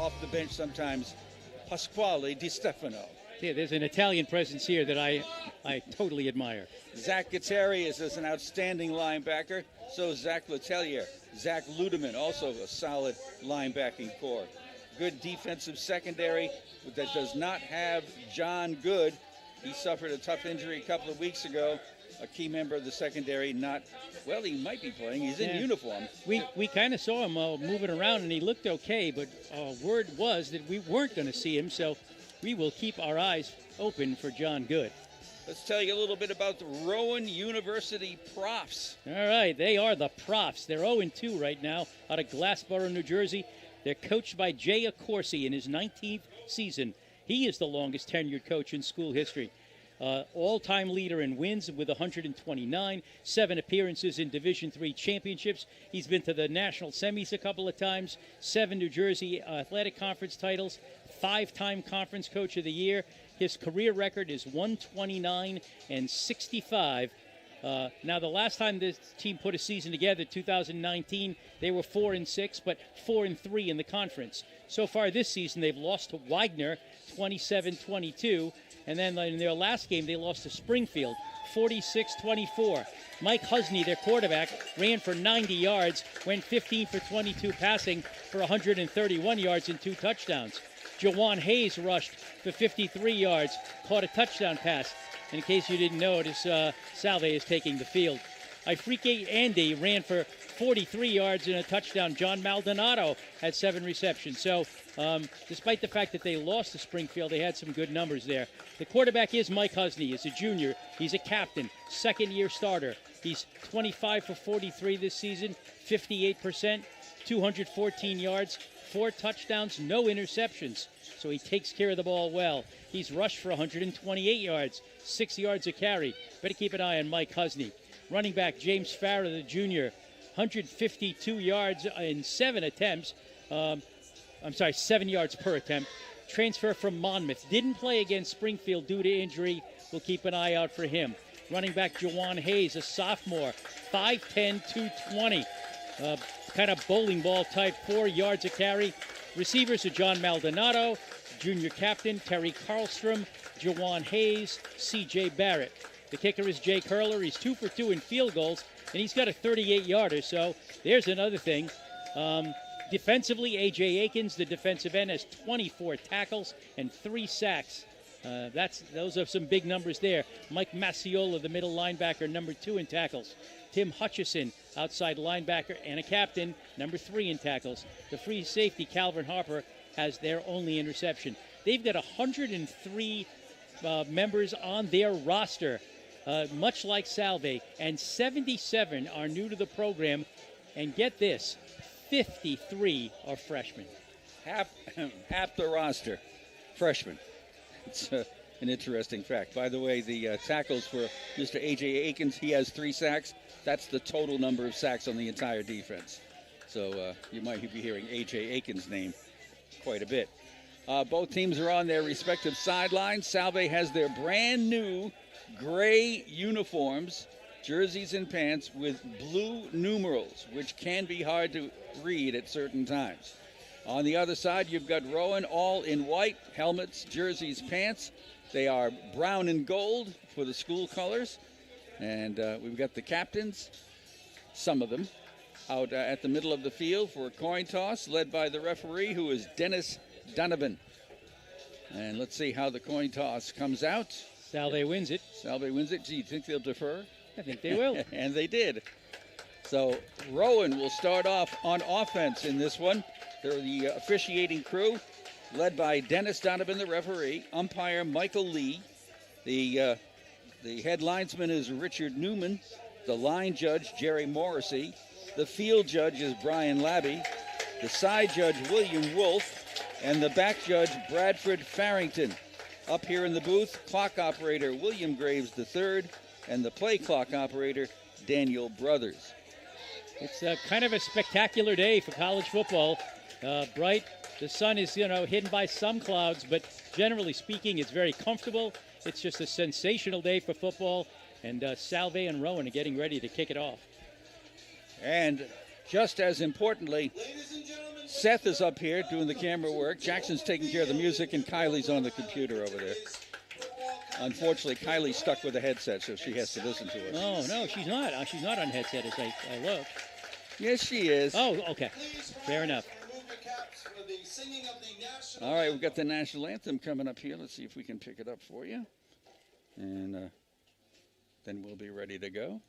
off the bench sometimes, Pasquale Di Stefano. Yeah, there's an Italian presence here that I totally admire. Zach Gutierrez is an outstanding linebacker. So is Zach Letelier. Zach Ludeman, also a solid linebacking core. Good defensive secondary that does not have John Good. He suffered a tough injury a couple of weeks ago. A key member of the secondary, he might be playing. He's in uniform. We kind of saw him moving around, and he looked okay, but word was that we weren't going to see him, so we will keep our eyes open for John Good. Let's tell you a little bit about the Rowan University Profs. All right, they are the Profs. They're 0-2 right now out of Glassboro, New Jersey. They're coached by Jay Accorsi in his 19th season. He is the longest tenured coach in school history. All-time leader in wins with 129, 7 appearances in Division III championships. He's been to the national semis a couple of times, 7 New Jersey Athletic Conference titles, 5-time Conference Coach of the Year. His career record is 129-65. Now, the last time this team put a season together, 2019, they were 4-6, but 4-3 in the conference. So far this season, they've lost to Wagner, 27-22. And then in their last game, they lost to Springfield, 46-24. Mike Husney, their quarterback, ran for 90 yards, went 15 for 22 passing for 131 yards and 2 touchdowns. Jawan Hayes rushed for 53 yards, caught a touchdown pass. And in case you didn't notice, Salve is taking the field. Ifrike Andy ran for 43 yards and a touchdown. John Maldonado had 7 receptions. So despite the fact that they lost to Springfield, they had some good numbers there. The quarterback is Mike Husney. He's a junior. He's a captain, second-year starter. He's 25 for 43 this season, 58%, 214 yards, 4 touchdowns, no interceptions. So he takes care of the ball well. He's rushed for 128 yards, 6 yards a carry. Better keep an eye on Mike Husney. Running back James Farrer, the junior, 152 yards in 7 attempts. 7 yards per attempt. Transfer from Monmouth. Didn't play against Springfield due to injury. We'll keep an eye out for him. Running back Jawan Hayes, a sophomore, 5'10", 220. Kind of bowling ball type, 4 yards a carry. Receivers are John Maldonado, junior captain Terry Karlstrom, Jawan Hayes, C.J. Barrett. The kicker is Jake Hurler. He's 2 for 2 in field goals, and he's got a 38-yarder. So there's another thing. Defensively, A.J. Akins, the defensive end, has 24 tackles and 3 sacks. Those are some big numbers there. Mike Macciola, the middle linebacker, number 2 in tackles. Tim Hutchison, outside linebacker and a captain, number 3 in tackles. The free safety, Calvin Harper, has their only interception. They've got 103 members on their roster, much like Salve, and 77 are new to the program. And get this, 53 are freshmen. Half the roster, freshmen. It's an interesting fact. By the way, the tackles for Mr. A.J. Akins, he has 3 sacks. That's the total number of sacks on the entire defense. So you might be hearing A.J. Akins' name quite a bit. Both teams are on their respective sidelines. Salve has their brand new gray uniforms, jerseys and pants with blue numerals, which can be hard to read at certain times. On the other side, you've got Rowan, all in white, helmets, jerseys, pants. They are brown and gold for the school colors. And we've got the captains, some of them, out at the middle of the field for a coin toss, led by the referee, who is Dennis Donovan. And let's see how the coin toss comes out. Salve wins it. Salve wins it. Gee, you think they'll defer? I think they will. And they did. So Rowan will start off on offense in this one. They're the officiating crew, led by Dennis Donovan, the referee, umpire Michael Lee. The head linesman is Richard Newman. The line judge, Jerry Morrissey. The field judge is Brian Labby. The side judge, William Wolf. And the back judge, Bradford Farrington. Up here in the booth, clock operator William Graves III. And the play clock operator, Daniel Brothers. It's kind of a spectacular day for college football. Bright. The sun is, hidden by some clouds, but generally speaking, it's very comfortable. It's just a sensational day for football, and Salve and Rowan are getting ready to kick it off. And just as importantly, Seth is up here doing the camera work. Jackson's taking care of the music, and Kylie's on the computer over there. Unfortunately, Kylie's stuck with a headset, so she has to listen to us. Oh, no, she's not. She's not on headset as I look. Yes, she is. Oh, okay. Fair enough. All right, we've got the national anthem coming up here. Let's see if we can pick it up for you. And then we'll be ready to go.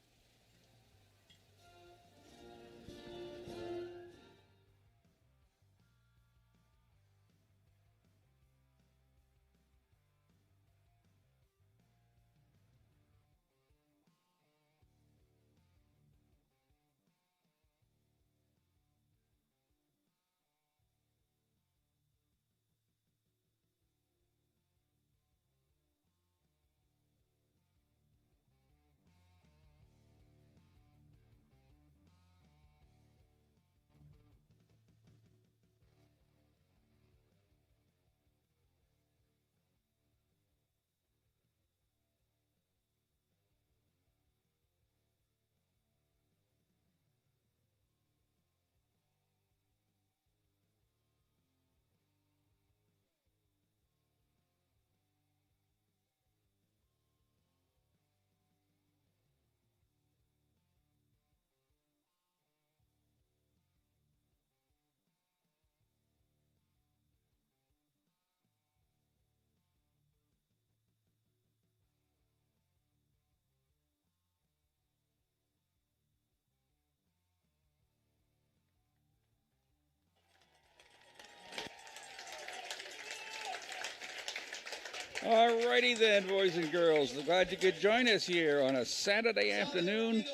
All righty then, boys and girls. Glad you could join us here on a Saturday afternoon.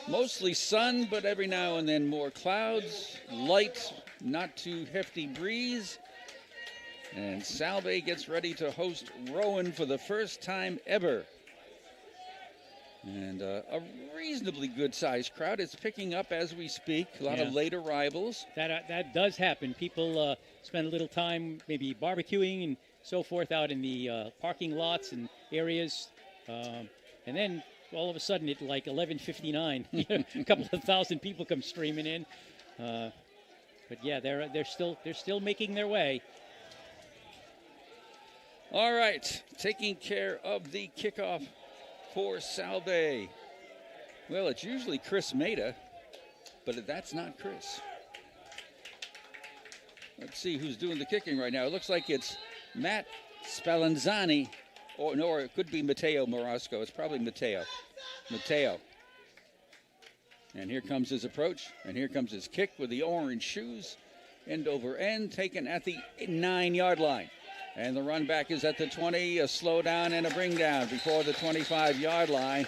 Mostly sun, but every now and then more clouds. Light, not too hefty breeze. And Salve gets ready to host Rowan for the first time ever. And a reasonably good-sized crowd. It's picking up as we speak. A lot of late arrivals. That does happen. People spend a little time maybe barbecuing and so forth out in the parking lots and areas. And then all of a sudden at like 11:59, a couple of thousand people come streaming in. But yeah, they're still making their way. All right, taking care of the kickoff for Salve. Well, it's usually Chris Maida, but that's not Chris. Let's see who's doing the kicking right now. It looks like it's Matt Spallanzani, or it could be Matteo Morasco. It's probably Matteo. And here comes his approach, and here comes his kick with the orange shoes. End over end, taken at the 9-yard line. And the run back is at the 20, a slow down and a bring down before the 25-yard line.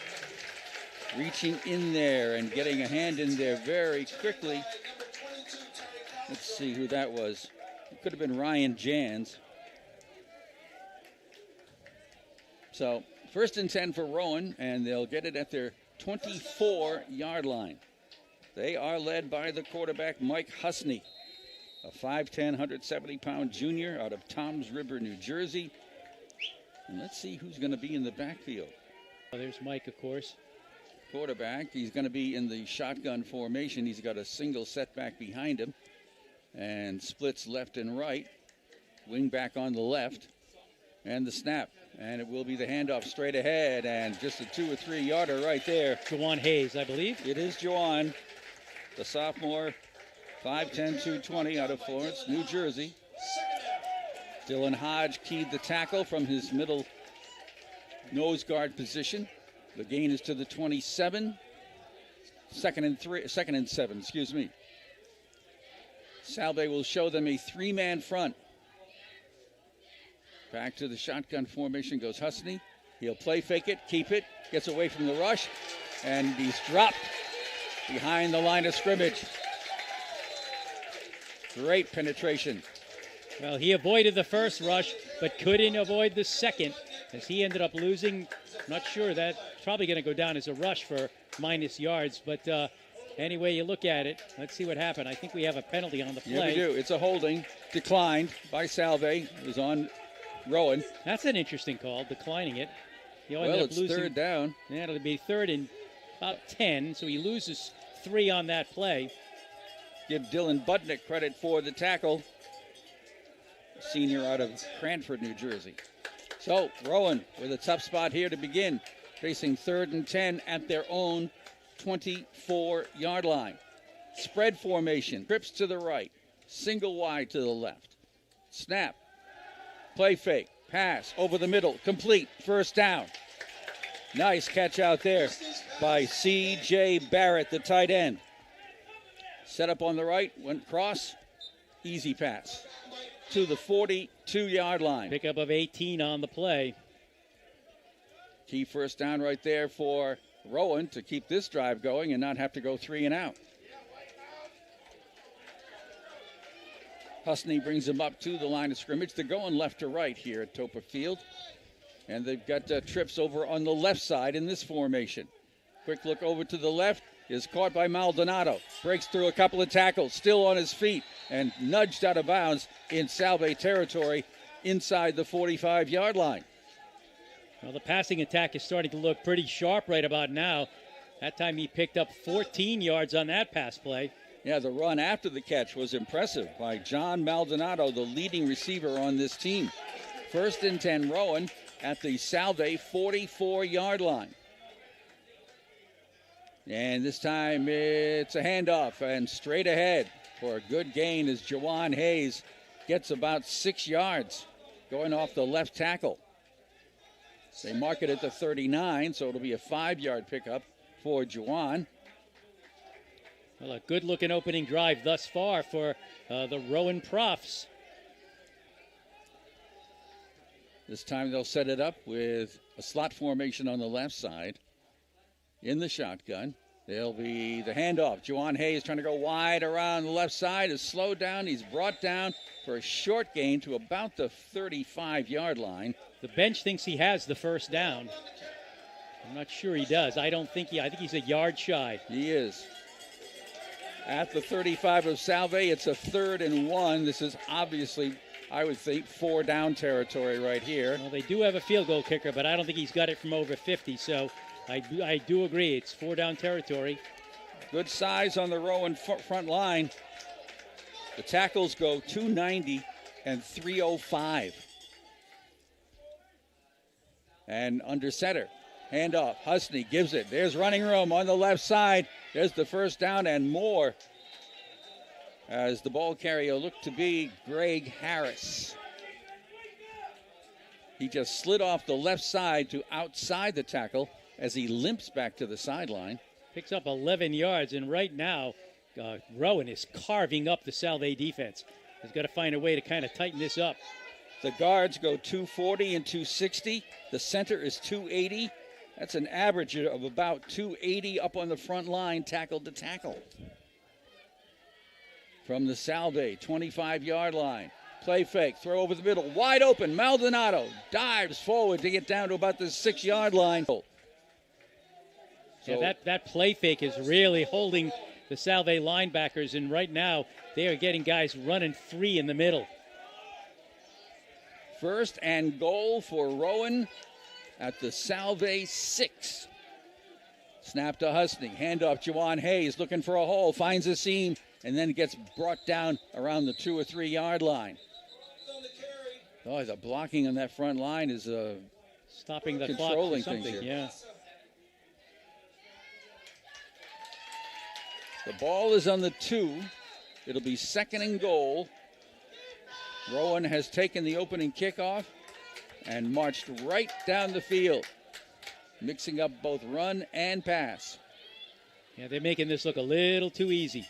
Reaching in there and getting a hand in there very quickly. Let's see who that was. It could have been Ryan Jans. So 1st and 10 for Rowan, and they'll get it at their 24-yard line. They are led by the quarterback, Mike Husney, a 5'10", 170-pound junior out of Toms River, New Jersey. And let's see who's going to be in the backfield. Oh, there's Mike, of course. Quarterback. He's going to be in the shotgun formation. He's got a single setback behind him and splits left and right. Wing back on the left. And the snap. And it will be the handoff straight ahead. And just a 2 or 3 yarder right there. Juwan Hayes, I believe. It is Juwan, the sophomore, 5'10", 220 out of Florence, New Jersey. Dylan Hodge keyed the tackle from his middle nose guard position. The gain is to the 27. Second and 7, excuse me. Salve will show them a 3-man front. Back to the shotgun formation goes Husney. He'll play fake it, keep it, gets away from the rush, and he's dropped behind the line of scrimmage. Great penetration. Well, he avoided the first rush, but couldn't avoid the second, as he ended up losing. Not sure, that's probably going to go down as a rush for minus yards, but anyway you look at it, let's see what happened. I think we have a penalty on the play. Yeah, we do. It's a holding, declined by Salve. It was on Rowan. That's an interesting call, declining it. Well, it's losing. 3rd down. Yeah, it'll be 3rd and about 10, so he loses 3 on that play. give Dylan Budnick credit for the tackle. Senior out of Cranford, New Jersey. So Rowan with a tough spot here to begin, facing 3rd and 10 at their own 24-yard line. Spread formation, trips to the right, single wide to the left. Snap, play fake, pass over the middle, complete, first down. Nice catch out there by C.J. Barrett, the tight end. Set up on the right, went cross, easy pass to the 42-yard line. Pickup of 18 on the play. Key first down right there for Rowan to keep this drive going and not have to go 3 and out. Husney brings them up to the line of scrimmage. They're going left to right here at Topper Field. And they've got trips over on the left side in this formation. Quick look over to the left is caught by Maldonado. Breaks through a couple of tackles, still on his feet, and nudged out of bounds in Salve territory inside the 45-yard line. Well, the passing attack is starting to look pretty sharp right about now. That time he picked up 14 yards on that pass play. Yeah, the run after the catch was impressive by John Maldonado, the leading receiver on this team. 1st and 10, Rowan at the Salve 44-yard line. And this time it's a handoff and straight ahead for a good gain as Juwan Hayes gets about 6 yards going off the left tackle. They mark it at the 39, so it'll be a 5-yard pickup for Juwan. Well, a good-looking opening drive thus far for the Rowan Profs. This time they'll set it up with a slot formation on the left side. In the shotgun, there'll be the handoff. Juwan Hayes trying to go wide around the left side is slowed down. He's brought down for a short gain to about the 35-yard line. The bench thinks he has the first down. I'm not sure he does. I think he's a yard shy. He is. At the 35 of Salve, it's a 3rd and 1. This is obviously, I would think, 4 down territory right here. Well, they do have a field goal kicker, but I don't think he's got it from over 50, so I do agree. It's 4 down territory. Good size on the Rowan front line. The tackles go 290 and 305. And under center, handoff. Husney gives it. There's running room on the left side. There's the first down and more, as the ball carrier looked to be Greg Harris. He just slid off the left side to outside the tackle as he limps back to the sideline. Picks up 11 yards, and right now, Rowan is carving up the Salve defense. He's got to find a way to kind of tighten this up. The guards go 240 and 260. The center is 280. That's an average of about 280 up on the front line, tackle to tackle. From the Salve 25-yard line. Play fake, throw over the middle, wide open. Maldonado dives forward to get down to about the 6-yard line. So yeah, that play fake is really holding the Salve linebackers, and right now they are getting guys running free in the middle. 1st and goal for Rowan at the Salve 6. Snap to Husney, handoff Juwan Hayes looking for a hole, finds a seam, and then gets brought down around the 2 or 3 yard line. Oh, the blocking on that front line is stopping the controlling clock for things something. here. Yeah. The ball is on the 2. It'll be 2nd and goal. Rowan has taken the opening kickoff and marched right down the field, mixing up both run and pass. Yeah, they're making this look a little too easy.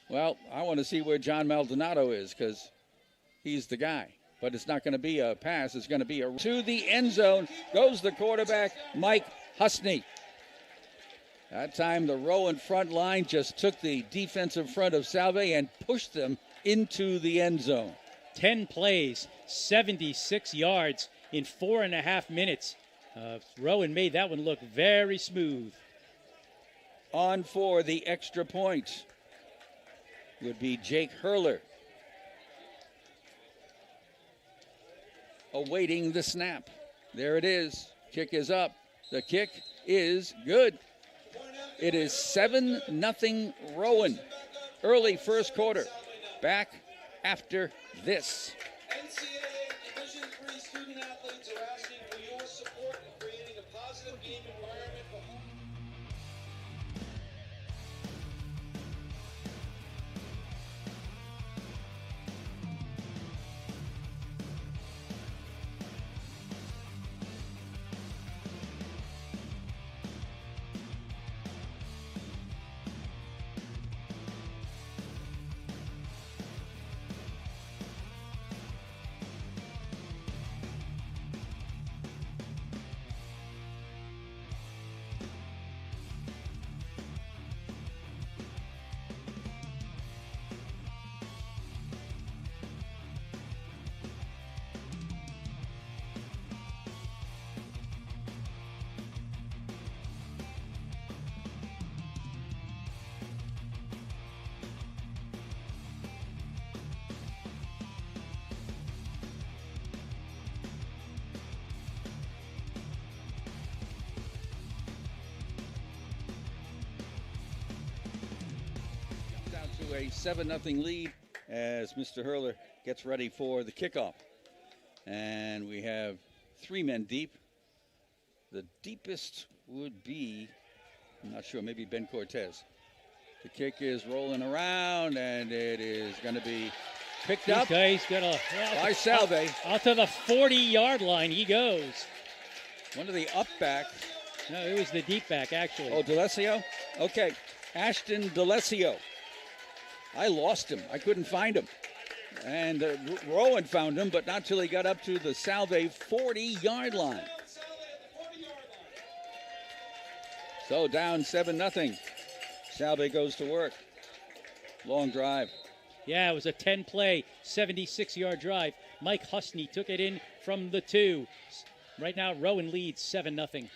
Well, I want to see where John Maldonado is, because he's the guy. But it's not going to be a pass. It's going to be to the end zone. Goes the quarterback, Mike Husney. That time the Rowan front line just took the defensive front of Salve and pushed them into the end zone. 10 plays, 76 yards in 4.5 minutes. Rowan made that one look very smooth. On for the extra point would be Jake Hurler. Awaiting the snap. There it is. Kick is up. The kick is good. It is 7-0 Rowan. early first quarter. Back after this. NCAA Division III student athletes are asking for your support in creating a positive game environment for home. A 7-0 lead as Mr. Hurler gets ready for the kickoff. And we have 3 men deep. The deepest would be, I'm not sure, maybe Ben Cortez. The kick is rolling around, and it is going to be picked up He's got by Salve. Out to the 40-yard line he goes. One of the up back. No, it was the deep back, actually. Oh, D'Alessio? Okay, Ashton D'Alessio. I lost him. I couldn't find him. And Rowan found him, but not till he got up to the Salve 40-yard line. So down 7-0. Salve goes to work. Long drive. Yeah, it was a 10-play, 76-yard drive. Mike Husney took it in from the 2. Right now, Rowan leads 7-0.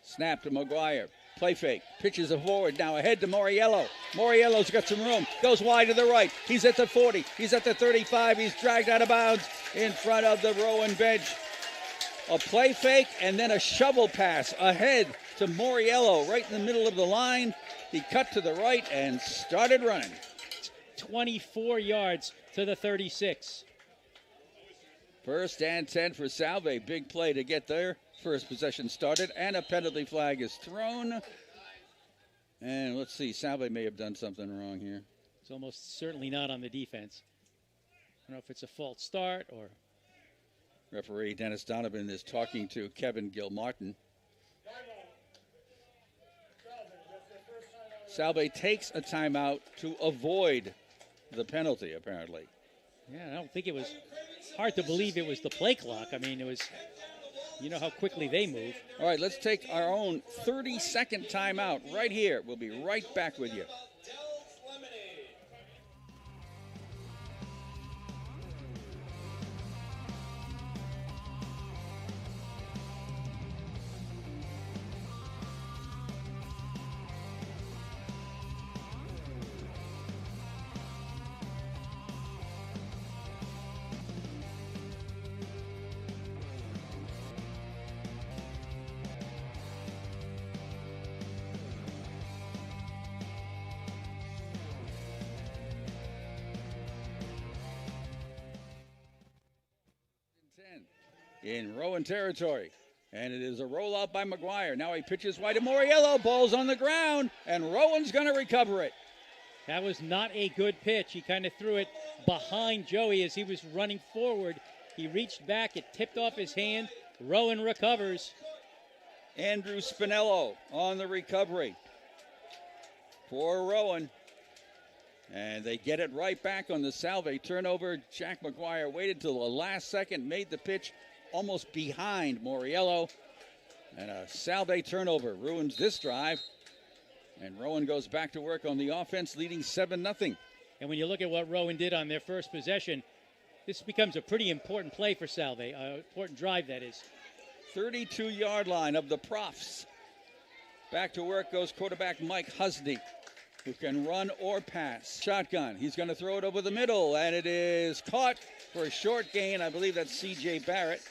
Snap to McGuire. Play fake. Pitches it forward. Now ahead to Moriello. Moriello's got some room. Goes wide to the right. He's at the 40. He's at the 35. He's dragged out of bounds in front of the Rowan bench. A play fake and then a shovel pass ahead to Moriello right in the middle of the line. He cut to the right and started running. 24 yards to the 36. First and 10 for Salve. Big play to get their first possession started, and a penalty flag is thrown. And let's see, Salve may have done something wrong here. It's almost certainly not on the defense. I don't know if it's a false start or... Referee Dennis Donovan is talking to Kevin Gilmartin. Salve takes a timeout to avoid the penalty, apparently. Yeah, I don't think it was hard to believe it was the play clock. I mean, it was, you know how quickly they move. All right, let's take our own 30-second timeout right here. We'll be right back with you. In Rowan territory. And it is a rollout by McGuire. Now he pitches wide to Moriello. Ball's on the ground, and Rowan's going to recover it. That was not a good pitch. He kind of threw it behind Joey as he was running forward. He reached back. It tipped off his hand. Rowan recovers. Andrew Spinello on the recovery for Rowan. And they get it right back on the Salve turnover. Jack McGuire waited till the last second, made the pitch almost behind Moriello. And a Salve turnover ruins this drive. And Rowan goes back to work on the offense, leading 7-0. And when you look at what Rowan did on their first possession, this becomes a pretty important play for Salve, important drive, that is. 32-yard line of the Profs. Back to work goes quarterback Mike Husney, who can run or pass. Shotgun. He's going to throw it over the middle, and it is caught for a short gain. I believe that's C.J. Barrett.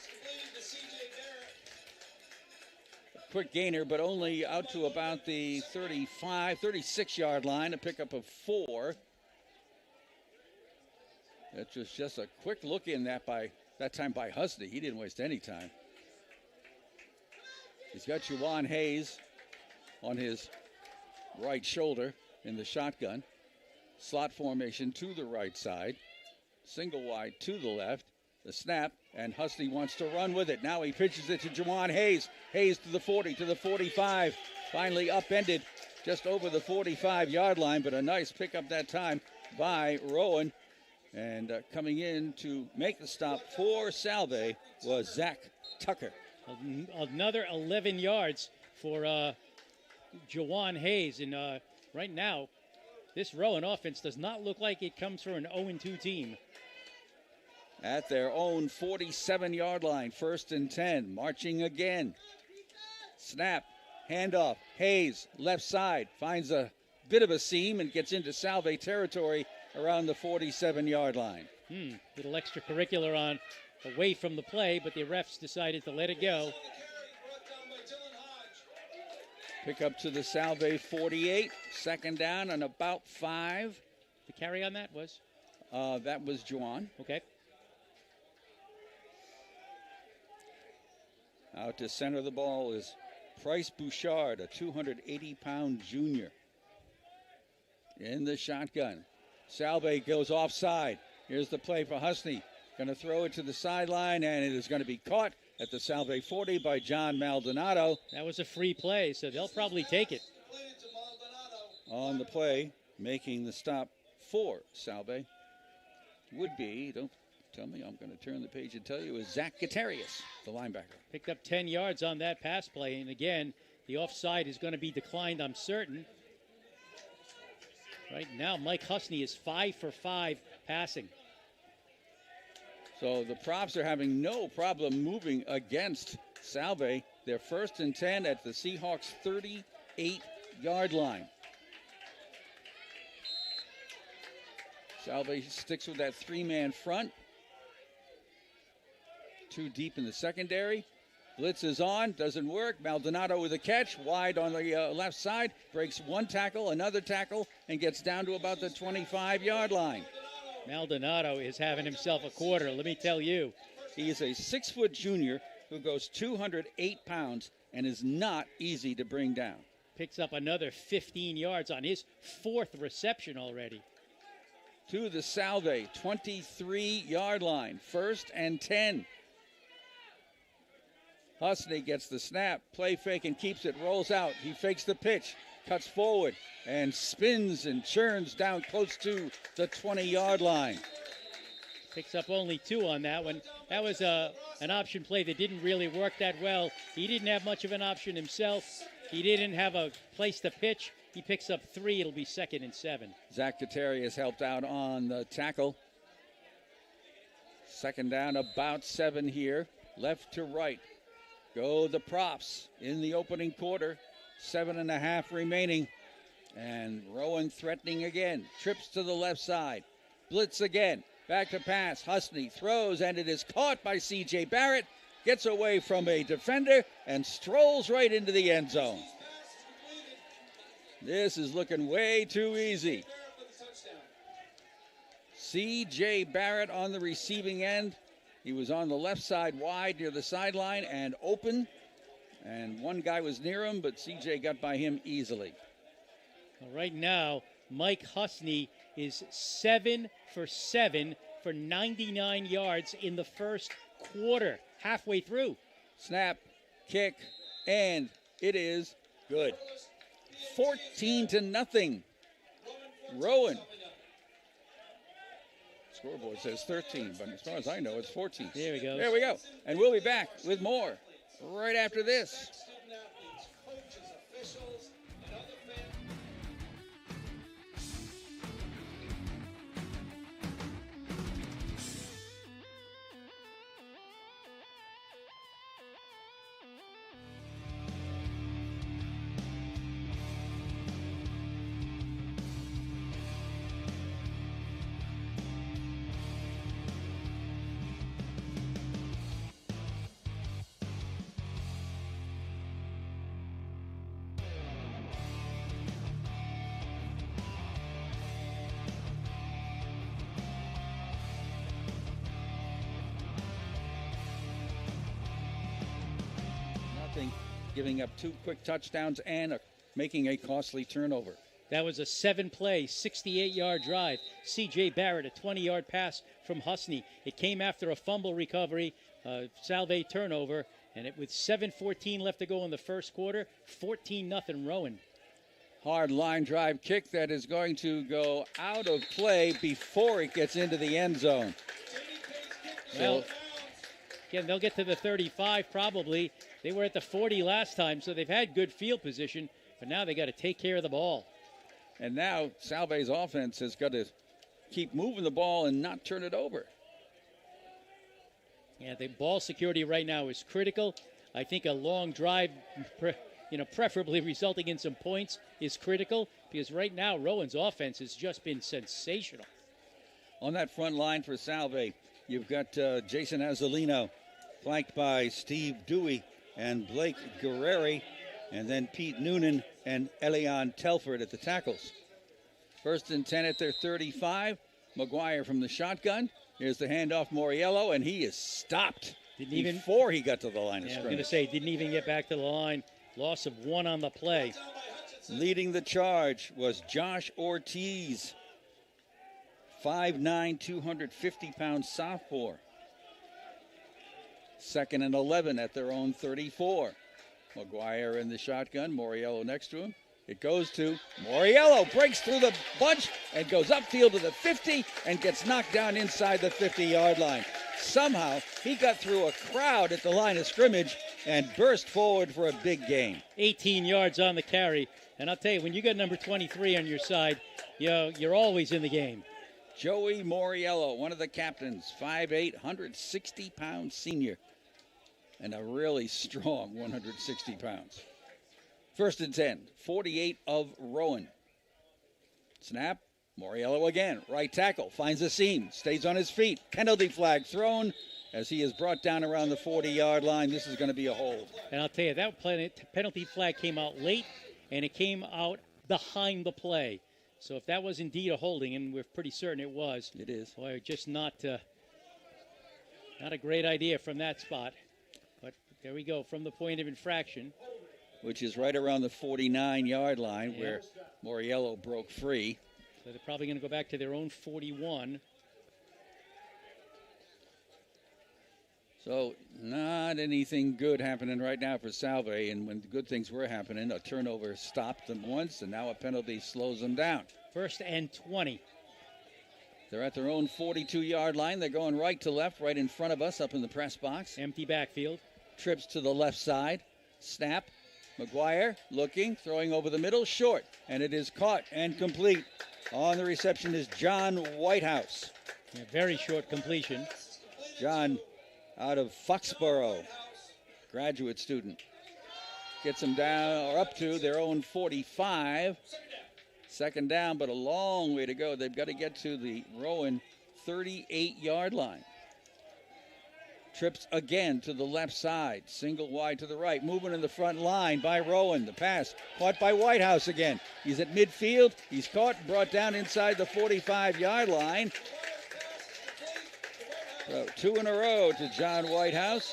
A quick gainer, but only out to about the 36-yard line, a pickup of 4. It was just a quick look in that time by Husney. He didn't waste any time. He's got Juwan Hayes on his right shoulder in the shotgun. Slot formation to the right side. Single wide to the left. The snap, and Husney wants to run with it. Now he pitches it to Juwan Hayes. Hayes to the 40, to the 45. Finally upended just over the 45-yard line, but a nice pickup that time by Rowan. And coming in to make the stop for Salve was Zach Tucker. Another 11 yards for Juwan Hayes. And right now, this Rowan offense does not look like it comes from an 0-2 team. At their own 47-yard line, 1st and 10, marching again. Snap, handoff, Hayes, left side, finds a bit of a seam and gets into Salve territory around the 47-yard line. Little extracurricular on away from the play, but the refs decided to let it go. Pick up to the Salve 48, 2nd down and about 5. The carry on that was? That was Juwan. Okay. Out to center the ball is Price Bouchard, a 280-pound junior. In the shotgun. Salve goes offside. Here's the play for Husney. Going to throw it to the sideline, and it is going to be caught at the Salve 40 by John Maldonado. That was a free play, so they'll probably take it. On the play, making the stop for Salve would be, don't tell me, I'm going to turn the page and tell you, is Zach Gutierrez, the linebacker. Picked up 10 yards on that pass play, and again, the offside is going to be declined, I'm certain. Right now, Mike Husney is 5 for 5 passing. So the props are having no problem moving against Salve. They're 1st and 10 at the Seahawks' 38-yard line. Salve sticks with that 3-man front. 2 deep in the secondary. Blitz is on, doesn't work. Maldonado with a catch, wide on the left side. Breaks 1 tackle, another tackle, and gets down to about the 25-yard line. Maldonado is having himself a quarter, let me tell you. He is a 6-foot junior who goes 208 pounds and is not easy to bring down. Picks up another 15 yards on his 4th reception already. To the Salve 23-yard line, 1st and 10. Husney gets the snap, play fake and keeps it, rolls out. He fakes the pitch, cuts forward, and spins and churns down close to the 20-yard line. Picks up only 2 on that one. That was an option play that didn't really work that well. He didn't have much of an option himself. He didn't have a place to pitch. He picks up 3. It'll be 2nd and 7. Zach Gutierrez helped out on the tackle. 2nd down, about 7 here. Left to right. Go the props in the opening quarter. 7.5 remaining. And Rowan threatening again. Trips to the left side. Blitz again. Back to pass. Husney throws, and it is caught by C.J. Barrett. Gets away from a defender and strolls right into the end zone. This is looking way too easy. C.J. Barrett on the receiving end. He was on the left side wide near the sideline and open. And one guy was near him, but C.J. got by him easily. Right now, Mike Husney is 7 for 7 for 99 yards in the first quarter, halfway through. Snap, kick, and it is good. 14-0. Rowan. Scoreboard says 13, but as far as I know, it's 14. There we go. There we go. And we'll be back with more right after this. intercepting, giving up 2 quick touchdowns, and making a costly turnover. That was a 7-play, 68-yard drive. C.J. Barrett, a 20-yard pass from Husney. It came after a fumble recovery, Salve turnover, and with 7:14 left to go in the first quarter, 14-0 Rowan. Hard line drive kick that is going to go out of play before it gets into the end zone. Well, again, they'll get to the 35 probably. They were at the 40 last time, so they've had good field position, but now they got to take care of the ball. And now Salve's offense has got to keep moving the ball and not turn it over. Yeah, the ball security right now is critical. I think a long drive, preferably resulting in some points, is critical because right now Rowan's offense has just been sensational. On that front line for Salve, you've got Jason Azzolino, flanked by Steve Dewey and Blake Guerreri, and then Pete Noonan and Elion Telford at the tackles. 1st and 10 at their 35. McGuire from the shotgun. Here's the handoff, Moriello, and he is stopped before he got to the line of I was scrimmage. going to say, didn't even get back to the line. Loss of 1 on the play. Leading the charge was Josh Ortiz, 5'9", 250-pound sophomore. 2nd and 11 at their own 34. McGuire in the shotgun, Moriello next to him. It goes to Moriello, breaks through the bunch and goes upfield to the 50 and gets knocked down inside the 50-yard line. Somehow, he got through a crowd at the line of scrimmage and burst forward for a big gain. 18 yards on the carry. And I'll tell you, when you got number 23 on your side, you're always in the game. Joey Moriello, one of the captains, 5'8", 160-pound senior, and a really strong 160 pounds. 1st and 10, 48 of Rowan. Snap, Moriello again, right tackle, finds a seam, stays on his feet. Penalty flag thrown as he is brought down around the 40-yard line. This is going to be a hold. And I'll tell you, that penalty flag came out late, and it came out behind the play. So if that was indeed a holding, and we're pretty certain it was. It is. Boy, just not a great idea from that spot. But there we go, from the point of infraction. Which is right around the 49-yard line where Moriello broke free. So they're probably going to go back to their own 41. So not anything good happening right now for Salve. And when good things were happening, a turnover stopped them once, and now a penalty slows them down. 1st and 20. They're at their own 42-yard line. They're going right to left, right in front of us up in the press box. Empty backfield. Trips to the left side. Snap. McGuire looking, throwing over the middle, short. And it is caught and complete. On the reception is John Whitehouse. Very short completion. John out of Foxborough, graduate student. Gets them down or up to their own 45. 2nd down, but a long way to go. They've got to get to the Rowan 38-yard line. Trips again to the left side. Single wide to the right. Moving in the front line by Rowan. The pass caught by Whitehouse again. He's at midfield. He's caught and brought down inside the 45-yard line. So 2 in a row to John Whitehouse.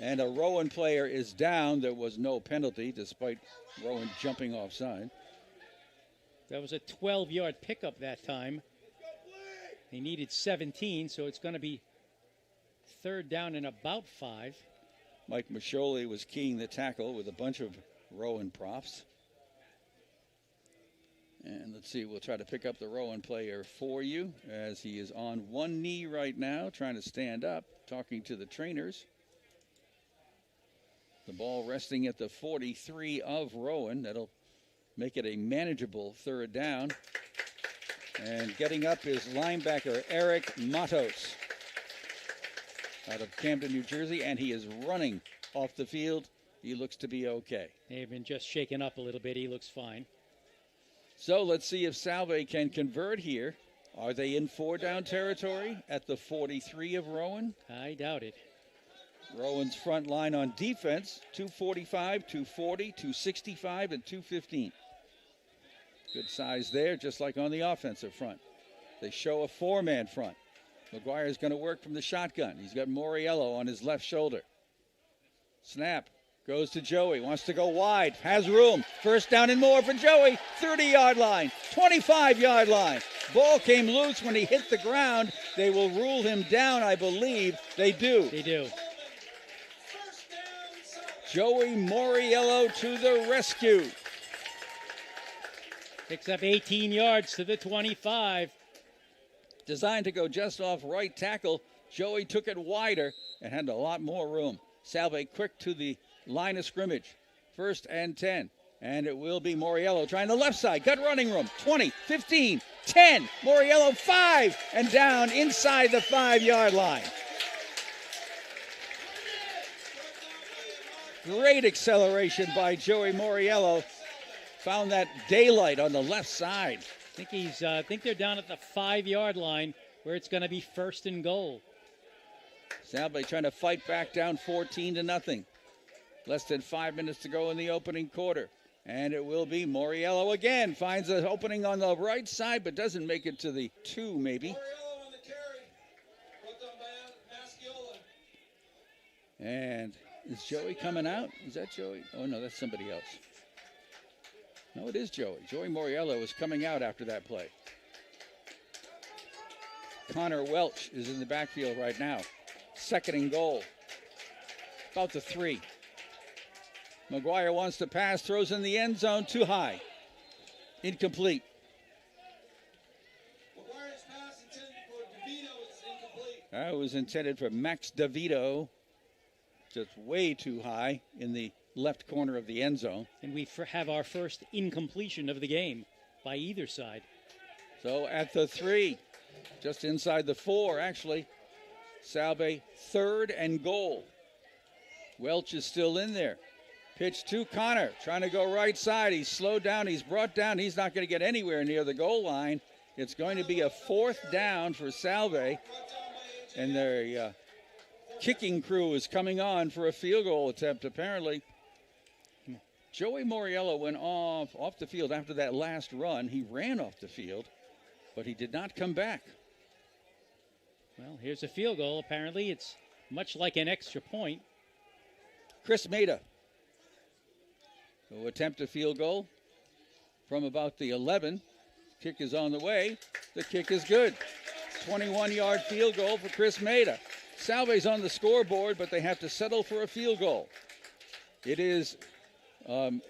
And a Rowan player is down. There was no penalty despite Rowan jumping offside. That was a 12-yard pickup that time. They needed 17, so it's going to be 3rd down and about 5. Mike Masholi was keying the tackle with a bunch of Rowan props. And let's see, we'll try to pick up the Rowan player for you as he is on one knee right now, trying to stand up, talking to the trainers. The ball resting at the 43 of Rowan. That'll make it a manageable 3rd down. And getting up is linebacker Eric Matos out of Camden, New Jersey, and he is running off the field. He looks to be okay. They've been just shaken up a little bit. He looks fine. So let's see if Salve can convert here. Are they in 4-down territory at the 43 of Rowan? I doubt it. Rowan's front line on defense, 245, 240, 265, and 215. Good size there, just like on the offensive front. They show a 4-man front. McGuire's going to work from the shotgun. He's got Moriello on his left shoulder. Snap. Goes to Joey, wants to go wide, has room. First down and more for Joey. 30-yard line, 25-yard line. Ball came loose when he hit the ground. They will rule him down, I believe. They do. They do. Joey Moriello to the rescue. Picks up 18 yards to the 25. Designed to go just off right tackle. Joey took it wider and had a lot more room. Salve quick to the line of scrimmage. 1st and 10. And it will be Moriello trying the left side. Got running room. 20, 15, 10. Moriello 5 and down inside the 5-yard line. Great acceleration by Joey Moriello. Found that daylight on the left side. I think they're down at the 5-yard line where it's going to be 1st and goal. Salve trying to fight back down 14-0. Less than 5 minutes to go in the opening quarter. And it will be Moriello again. Finds an opening on the right side, but doesn't make it to the 2, maybe. Moriello on the carry. Brought down by Masciola. And is Joey coming out? Is that Joey? Oh, no, that's somebody else. No, it is Joey. Joey Moriello is coming out after that play. Connor Welch is in the backfield right now. 2nd and goal. About the 3. McGuire wants to pass, throws in the end zone, too high. Incomplete. McGuire's pass intended for DeVito is incomplete. That was intended for Max DeVito. Just way too high in the left corner of the end zone. And we have our first incompletion of the game by either side. So at the 3, just inside the 4, actually. Salve 3rd and goal. Welch is still in there. Pitch to Connor, trying to go right side. He's slowed down, he's brought down. He's not going to get anywhere near the goal line. It's going to be a 4th down for Salve. And their kicking crew is coming on for a field goal attempt, apparently. Joey Moriello went off the field after that last run. He ran off the field, but he did not come back. Well, here's a field goal. Apparently, it's much like an extra point. Chris Maida will attempt a field goal from about the 11. Kick is on the way. The kick is good. 21-yard field goal for Chris Maida. Salve's on the scoreboard, but they have to settle for a field goal. It is a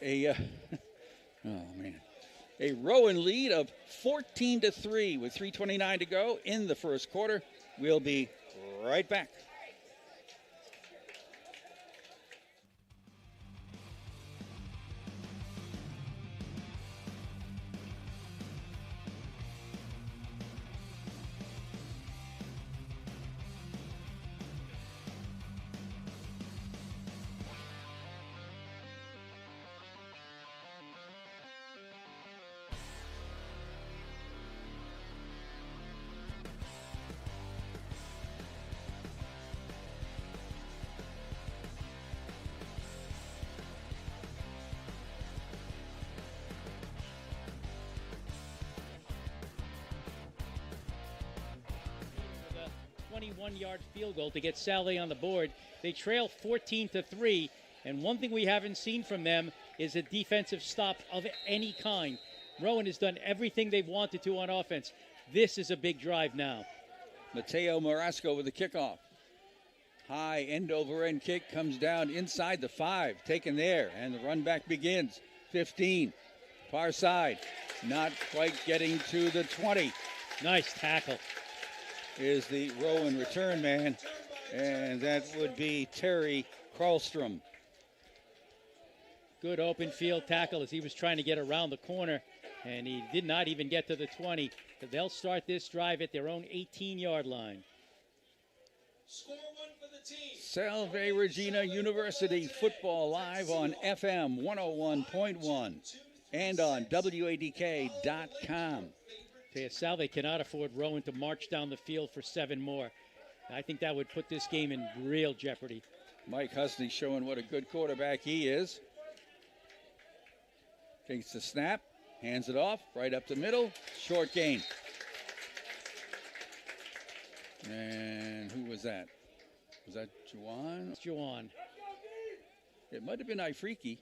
Rowan lead of 14-3 with 3:29 to go in the first quarter. We'll be right back. The 21-yard field goal to get Salve on the board. They trail 14-3, and one thing we haven't seen from them is a defensive stop of any kind. Rowan has done everything they've wanted to on offense. This is a big drive now. Mateo Marasco with the kickoff. High end-over-end kick comes down inside the 5. Taken there, and the run back begins. 15. Far side. Not quite getting to the 20. Nice tackle. Is the Rowan return man, and that would be Terry Karlstrom. Good open field tackle as he was trying to get around the corner, and he did not even get to the 20. But they'll start this drive at their own 18-yard line. Score one for the team. Salve Regina University football live on FM 101.1 and on WADK.com. Salve cannot afford Rowan to march down the field for 7 more. I think that would put this game in real jeopardy. Mike Husney showing what a good quarterback he is. Takes the snap, hands it off, right up the middle, short gain. And who was that? Was that Juwan? It's Juwan. It might have been Ifriki.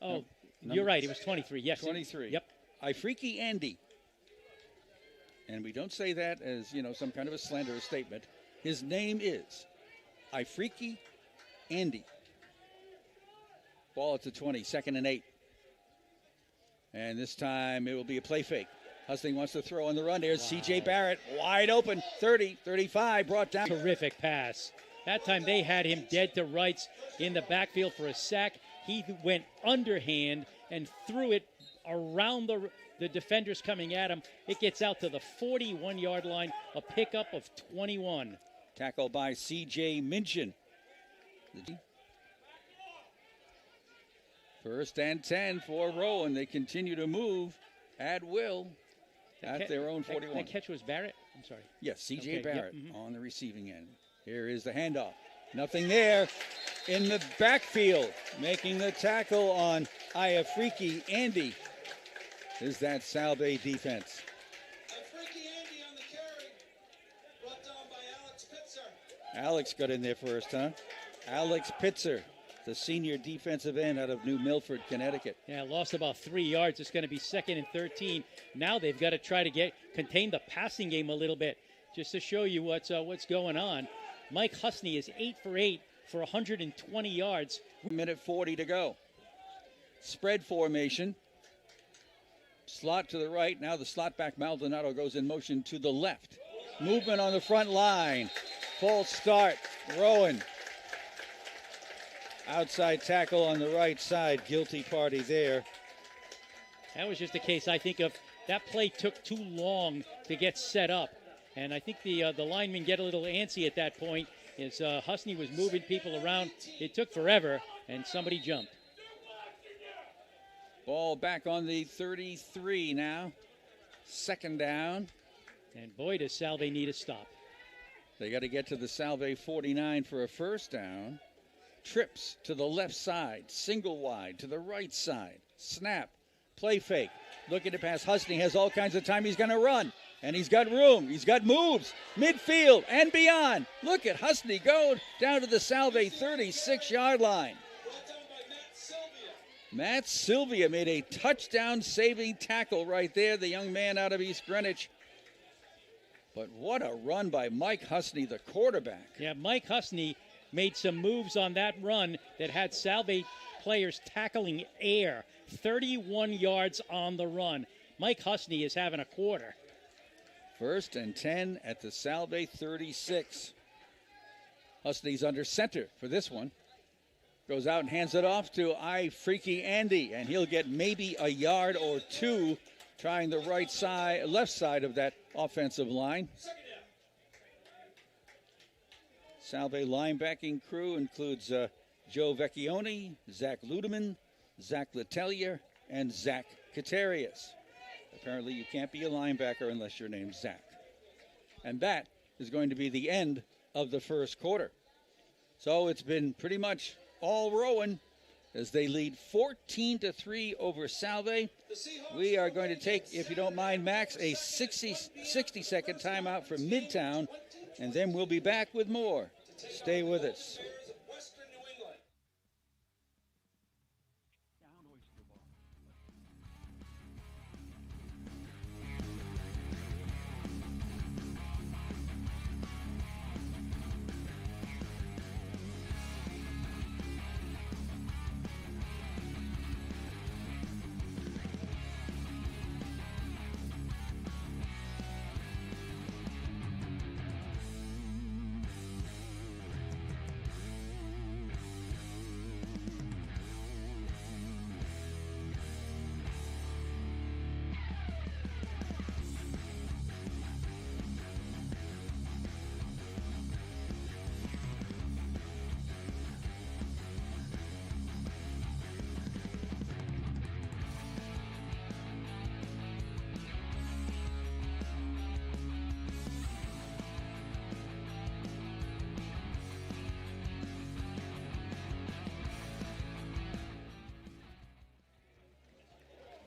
Oh, No, you're right. It was 23. Yes. 23. Yep. Ifriki Andy. And we don't say that as, some kind of a slanderous statement. His name is Ifriki Andy. Ball at the 20, 2nd and 8. And this time it will be a play fake. Hustling wants to throw on the run. There's C.J. Barrett, wide open, 30, 35, brought down. Terrific pass. That time they had him dead to rights in the backfield for a sack. He went underhand and threw it around the defenders coming at him. It gets out to the 41-yard line, a pickup of 21. Tackle by C.J. Minchin. 1st and 10 for Rowan. They continue to move at will at their own 41. That catch was Barrett? I'm sorry. Yes, C.J. Okay, Barrett yep, on the receiving end. Here is the handoff. Nothing there in the backfield. Making the tackle on Ifriki Andy is that Salve defense. Ifriki Andy on the carry. Brought down by Alex Pitzer. Alex got in there first, huh? Alex Pitzer, the senior defensive end out of New Milford, Connecticut. Yeah, lost about 3 yards. It's going to be 2nd and 13. Now they've got to try to contain the passing game a little bit, just to show you what's going on. Mike Husney is 8 for 8 for 120 yards. 1:40 to go. Spread formation. Slot to the right. Now the slot back Maldonado goes in motion to the left. Movement on the front line. False start. Rowan. Outside tackle on the right side. Guilty party there. That was just a case, I think, of that play took too long to get set up. And I think the linemen get a little antsy at that point as Husney was moving people around. It took forever, and somebody jumped. Ball back on the 33 now. 2nd down. And boy, does Salve need a stop. They got to get to the Salve 49 for a 1st down. Trips to the left side. Single wide to the right side. Snap. Play fake. Looking to pass. Husney has all kinds of time. He's going to run. And he's got room. He's got moves. Midfield and beyond. Look at Husney go down to the Salve 36-yard line. Brought down by Matt Sylvia. Matt Sylvia made a touchdown-saving tackle right there, the young man out of East Greenwich. But what a run by Mike Husney, the quarterback. Yeah, Mike Husney made some moves on that run that had Salve players tackling air. 31 yards on the run. Mike Husney is having a quarter. 1st and 10 at the Salve 36. Husney's under center for this one. Goes out and hands it off to Ifriki Andy, and he'll get maybe a yard or two trying the left side of that offensive line. Salve linebacking crew includes Joe Vecchione, Zach Ludeman, Zach Letellier, and Zach Katarius. Apparently you can't be a linebacker unless your name's Zach. And that is going to be the end of the 1st quarter. So it's been pretty much all Rowan as they lead 14-3 over Salve. We are going to take, if you don't mind, Max, a 60-second timeout from Midtown, and then we'll be back with more. Stay with us. Western New England.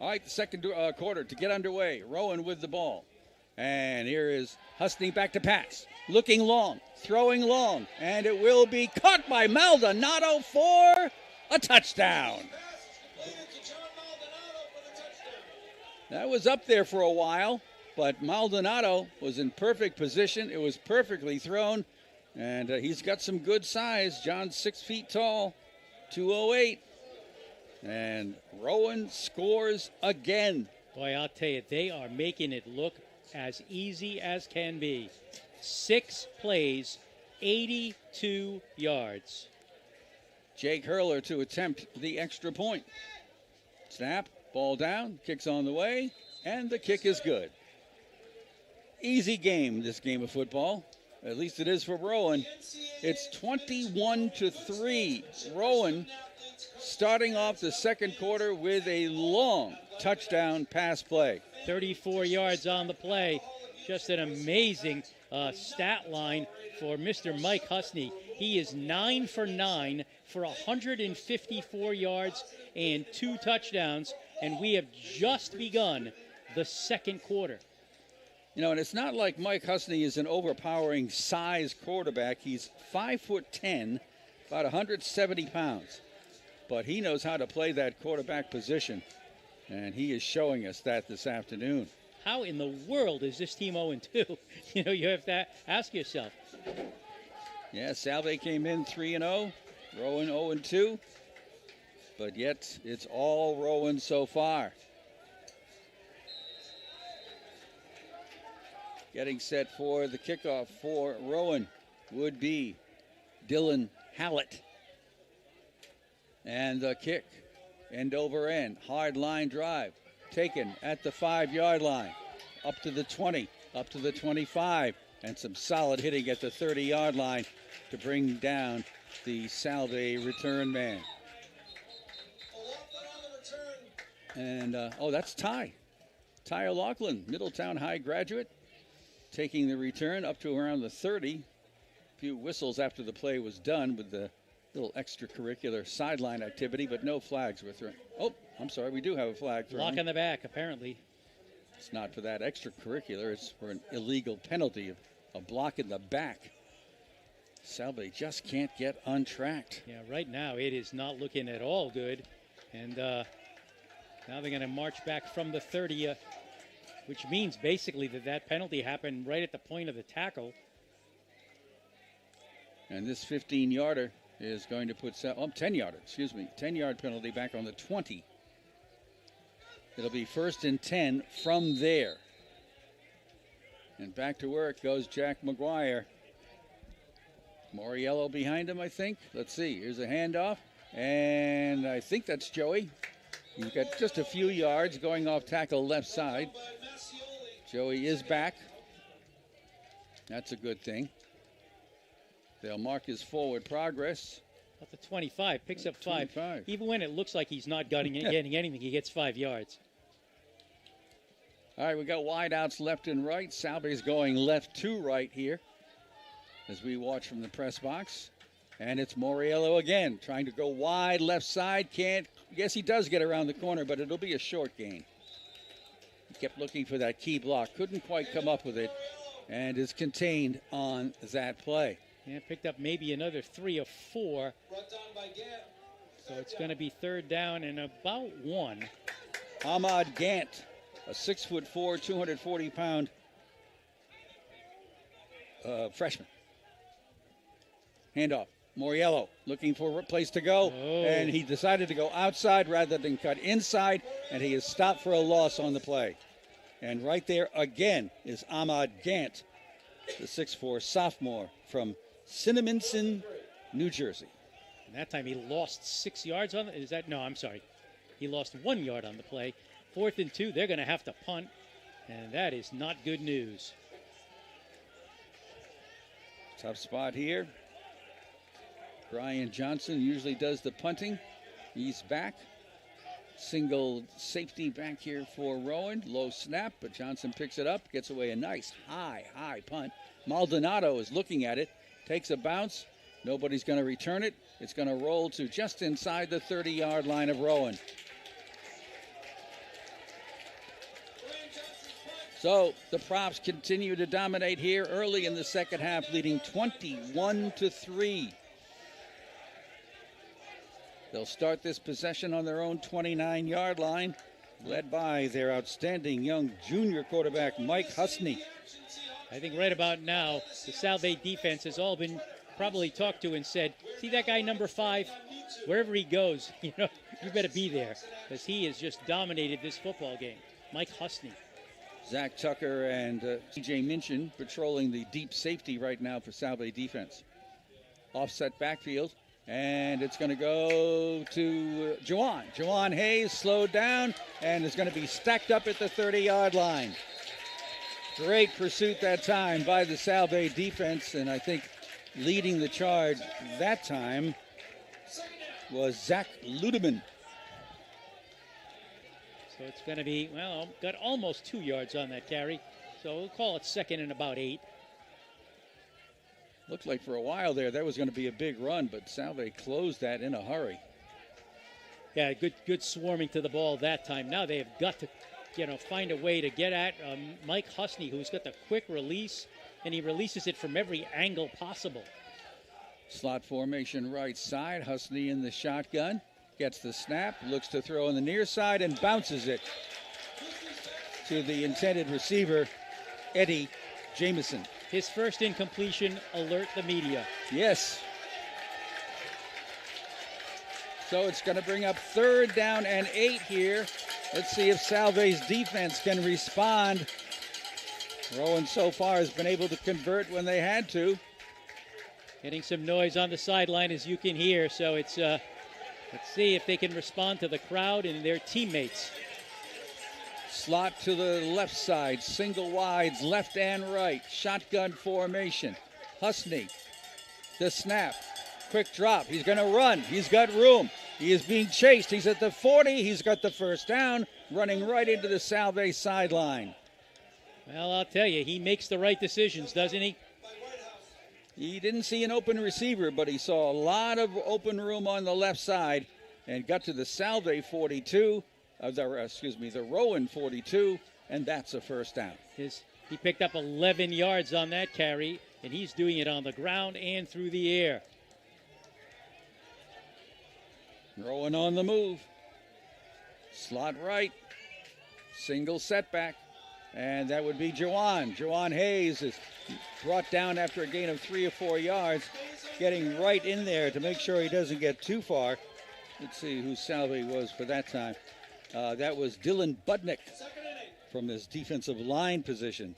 All right, the second quarter to get underway. Rowan with the ball. And here is Husney back to pass. Looking long, throwing long, and it will be caught by Maldonado for a touchdown. That was up there for a while, but Maldonado was in perfect position. It was perfectly thrown, and he's got some good size. John's 6 feet tall, 208. And Rowan scores again. Boy, I'll tell you, they are making it look as easy as can be. 6 plays, 82 yards. Jake Hurler to attempt the extra point. Snap, ball down, kicks on the way, and the kick is good. Easy game, this game of football. At least it is for Rowan. It's 21-3. Rowan starting off the second quarter with a long touchdown pass play. 34 yards on the play. Just an amazing stat line for Mr. Mike Husney. He is 9 for 9 for 154 yards and 2 touchdowns, and we have just begun the second quarter. You know, and it's not like Mike Husney is an overpowering size quarterback. He's 5'10", about 170 pounds. But he knows how to play that quarterback position, and he is showing us that this afternoon. How in the world is this team 0-2? You know, you have to ask yourself. Yeah, Salve came in 3-0, Rowan 0-2, but yet it's all Rowan so far. Getting set for the kickoff for Rowan would be Dylan Hallett. And the kick, end over end, hard line drive, taken at the 5-yard line, up to the 20, up to the 25, and some solid hitting at the 30-yard line to bring down the Salve return man. And, that's Ty O'Loughlin, Middletown High graduate, taking the return up to around the 30. A few whistles after the play was done with the little extracurricular sideline activity, but no flags were thrown. Oh, I'm sorry, we do have a flag thrown. Block on the back, apparently. It's not for that extracurricular, it's for an illegal penalty of a block in the back. Salve just can't get untracked. Yeah, right now it is not looking at all good. And now they're going to march back from the 30, which means basically that penalty happened right at the point of the tackle. And this 15-yarder is going to put 10-yarder, 10-yard penalty back on the 20. It'll be 1st and 10 from there. And back to work goes Jack McGuire. Moriello behind him, I think. Let's see. Here's a handoff. And I think that's Joey. He's got just a few yards going off tackle left side. Joey is back. That's a good thing. They'll mark his forward progress. At the 25, picks up 5. 25. Even when it looks like he's not getting anything, he gets 5 yards. All right, we got wide outs left and right. Salve's going left to right here as we watch from the press box. And it's Moriello again, trying to go wide left side. Can't. Yes, he does get around the corner, but it'll be a short gain. He kept looking for that key block. Couldn't quite come up with it and is contained on that play. Yeah, picked up maybe another 3 or 4. So it's going to be 3rd down and about 1. Ahmad Gant, a 6'4", 240-pound freshman. Handoff. Moriello looking for a place to go, and he decided to go outside rather than cut inside, and he is stopped for a loss on the play. And right there again is Ahmad Gant, the 6'4" sophomore from Cinnaminson, New Jersey. And that time he lost 6 yards on it. No, I'm sorry. He lost 1 yard on the play. 4th and 2, they're going to have to punt, and that is not good news. Tough spot here. Brian Johnson usually does the punting. He's back. Single safety back here for Rowan. Low snap, but Johnson picks it up, gets away a nice high punt. Maldonado is looking at it, takes a bounce. Nobody's going to return it. It's going to roll to just inside the 30-yard line of Rowan. So the props continue to dominate here early in the second half, leading 21-3. They'll start this possession on their own 29-yard line, led by their outstanding young junior quarterback, Mike Husney. I think right about now, the Salve defense has all been probably talked to and said, see that guy number 5? Wherever he goes, you better be there, because he has just dominated this football game. Mike Husney. Zach Tucker and TJ Minchin patrolling the deep safety right now for Salve defense. Offset backfield, and it's going to go to Juwan. Juwan Hayes slowed down and is going to be stacked up at the 30-yard line. Great pursuit that time by the Salve defense, and I think leading the charge that time was Zach Ludeman. So it's going to be, well, got almost 2 yards on that carry. So we'll call it second and about 8. Looked like for a while there that was going to be a big run, but Salve closed that in a hurry. Yeah, good swarming to the ball that time. Now they have got to, find a way to get at Mike Husney, who's got the quick release, and he releases it from every angle possible. Slot formation right side. Husney in the shotgun. Gets the snap, looks to throw on the near side, and bounces it to the intended receiver, Eddie Jameson. His first incompletion, alert the media. Yes. So it's going to bring up 3rd down and 8 here. Let's see if Salve's defense can respond. Rowan so far has been able to convert when they had to. Getting some noise on the sideline, as you can hear, so it's... Let's see if they can respond to the crowd and their teammates. Slot to the left side, single wides, left and right, shotgun formation. Husney, the snap, quick drop. He's going to run. He's got room. He is being chased. He's at the 40. He's got the first down, running right into the Salve sideline. Well, I'll tell you, he makes the right decisions, doesn't he? He didn't see an open receiver, but he saw a lot of open room on the left side and got to the Salve 42, the Rowan 42, and that's a first down. He picked up 11 yards on that carry, and he's doing it on the ground and through the air. Rowan on the move. Slot right. Single setback. And that would be Juwan. Juwan Hayes is brought down after a gain of 3 or 4 yards, getting right in there to make sure he doesn't get too far. Let's see who Salve was for that time. That was Dylan Budnick from his defensive line position.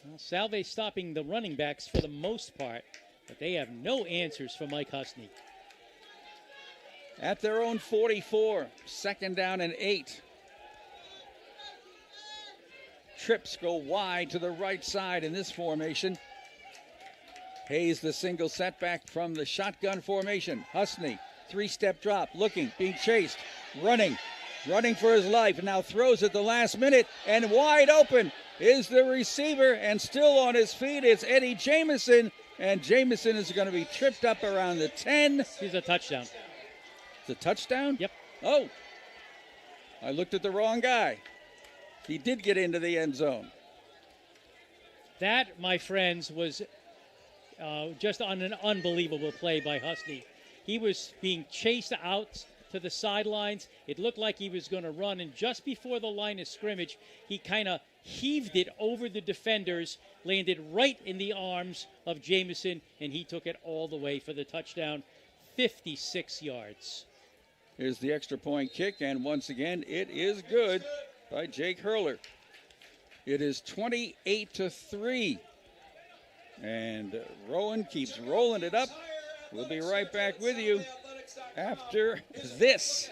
Well, Salve stopping the running backs for the most part, but they have no answers for Mike Husney. At their own 44, 2nd down and 8. Trips go wide to the right side in this formation. Hayes the single setback from the shotgun formation. Husney, 3-step drop, looking, being chased, running for his life, and now throws at the last minute, and wide open is the receiver, and still on his feet, it's Eddie Jameson, and Jameson is going to be tripped up around the 10. He's a touchdown. It's a touchdown? Yep. Oh, I looked at the wrong guy. He did get into the end zone. That, my friends, was just on an unbelievable play by Husney. He was being chased out to the sidelines. It looked like he was going to run, and just before the line of scrimmage, he kind of heaved it over the defenders, landed right in the arms of Jameson, and he took it all the way for the touchdown, 56 yards. Here's the extra point kick, and once again, it is good by Jake Hurler. It is 28-3. And Rowan keeps rolling it up. We'll be right back with you after this.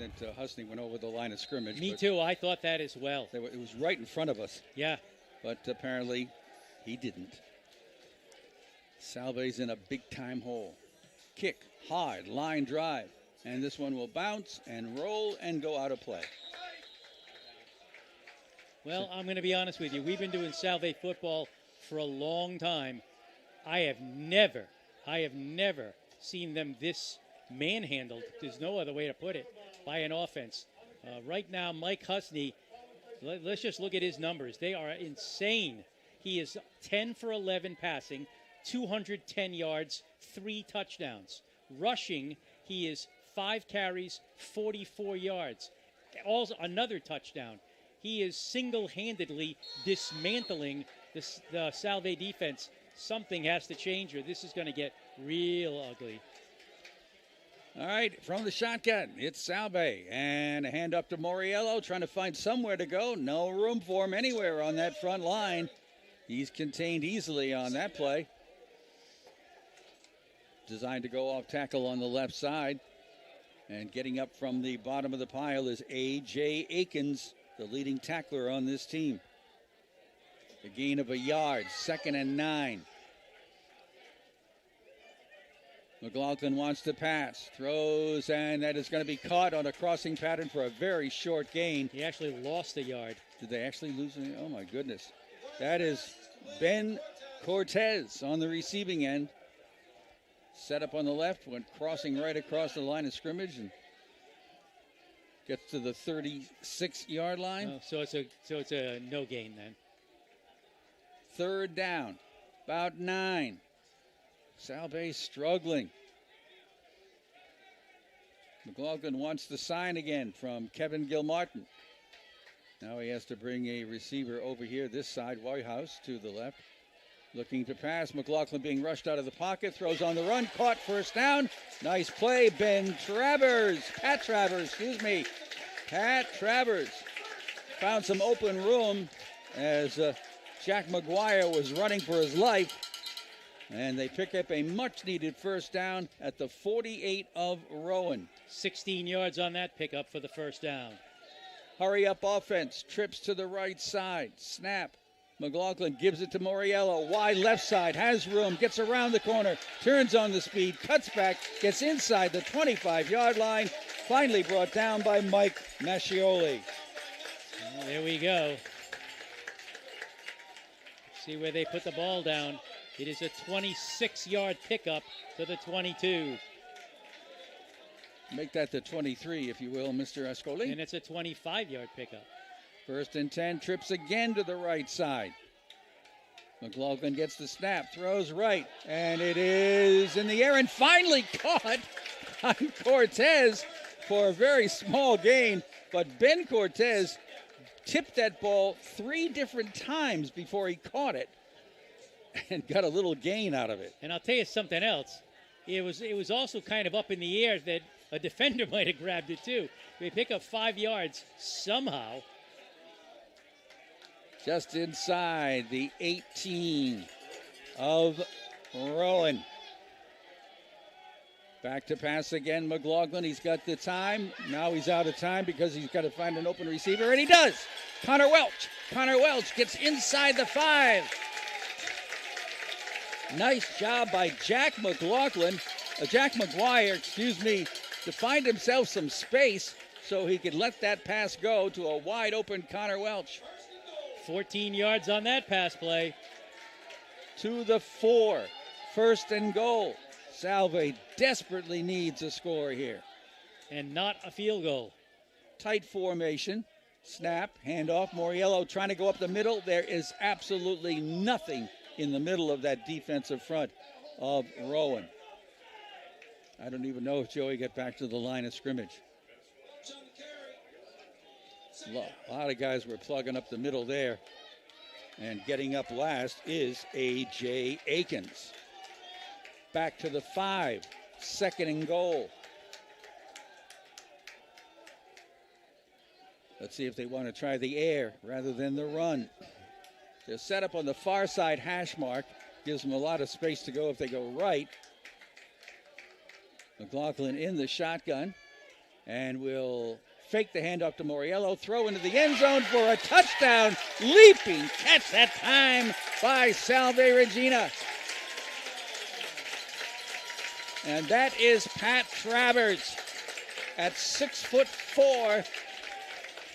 that Husney went over the line of scrimmage. Me too. I thought that as well. It was right in front of us. Yeah. But apparently he didn't. Salve's in a big-time hole. Kick, hard, line drive. And this one will bounce and roll and go out of play. Well, I'm going to be honest with you. We've been doing Salve football for a long time. I have never seen them this manhandled. There's no other way to put it, by an offense. Right now, Mike Husney, let's just look at his numbers. They are insane. He is 10 for 11 passing, 210 yards, 3 touchdowns. Rushing, he is 5 carries, 44 yards. Also, another touchdown. He is single-handedly dismantling the Salve defense. Something has to change, or this is going to get real ugly. All right, from the shotgun, it's Salve. And a hand up to Moriello, trying to find somewhere to go. No room for him anywhere on that front line. He's contained easily on that play. Designed to go off tackle on the left side. And getting up from the bottom of the pile is A.J. Akins, the leading tackler on this team. A gain of a yard, 2nd and 9. McLaughlin wants to pass, throws, and that is going to be caught on a crossing pattern for a very short gain. He actually lost a yard. Did they actually lose it? Oh, my goodness. That is Ben Cortez on the receiving end. Set up on the left, went crossing right across the line of scrimmage and gets to the 36-yard line. Oh, so it's a no gain then. 3rd down, about 9. Salve struggling. McLaughlin wants the sign again from Kevin Gilmartin. Now he has to bring a receiver over here, this side, Whitehouse to the left. Looking to pass, McLaughlin being rushed out of the pocket, throws on the run, caught, 1st down. Nice play, Pat Travers, Pat Travers found some open room as Jack McGuire was running for his life. And they pick up a much-needed 1st down at the 48 of Rowan. 16 yards on that pickup for the 1st down. Hurry-up offense, trips to the right side, snap. McLaughlin gives it to Moriello, wide left side, has room, gets around the corner, turns on the speed, cuts back, gets inside the 25-yard line, finally brought down by Mike Mascioli. Well, there we go. See where they put the ball down. It is a 26-yard pickup to the 22. Make that the 23, if you will, Mr. Ascoli. And it's a 25-yard pickup. 1st and 10, trips again to the right side. McLaughlin gets the snap, throws right, and it is in the air and finally caught by Cortez for a very small gain. But Ben Cortez tipped that ball 3 different times before he caught it and got a little gain out of it. And I'll tell you something else. It was also kind of up in the air that a defender might have grabbed it too. They pick up 5 yards somehow. Just inside the 18 of Rowan. Back to pass again, McLaughlin. He's got the time. Now he's out of time because he's got to find an open receiver, and he does. Connor Welch gets inside the 5. Nice job by Jack McGuire, to find himself some space so he could let that pass go to a wide open Connor Welch. 14 yards on that pass play. To the 4, 1st and goal. Salve desperately needs a score here. And not a field goal. Tight formation. Snap, handoff. Moriello trying to go up the middle. There is absolutely nothing in the middle of that defensive front of Rowan. I don't even know if Joey got back to the line of scrimmage. A lot of guys were plugging up the middle there. And getting up last is A.J. Akins. Back to the 5, 2nd and goal. Let's see if they want to try the air rather than the run. They're set up on the far side hash mark. Gives them a lot of space to go if they go right. McLaughlin in the shotgun. and will fake the handoff to Moriello, throw into the end zone for a touchdown, leaping catch that time by Salve Regina. And that is Pat Travers at 6'4",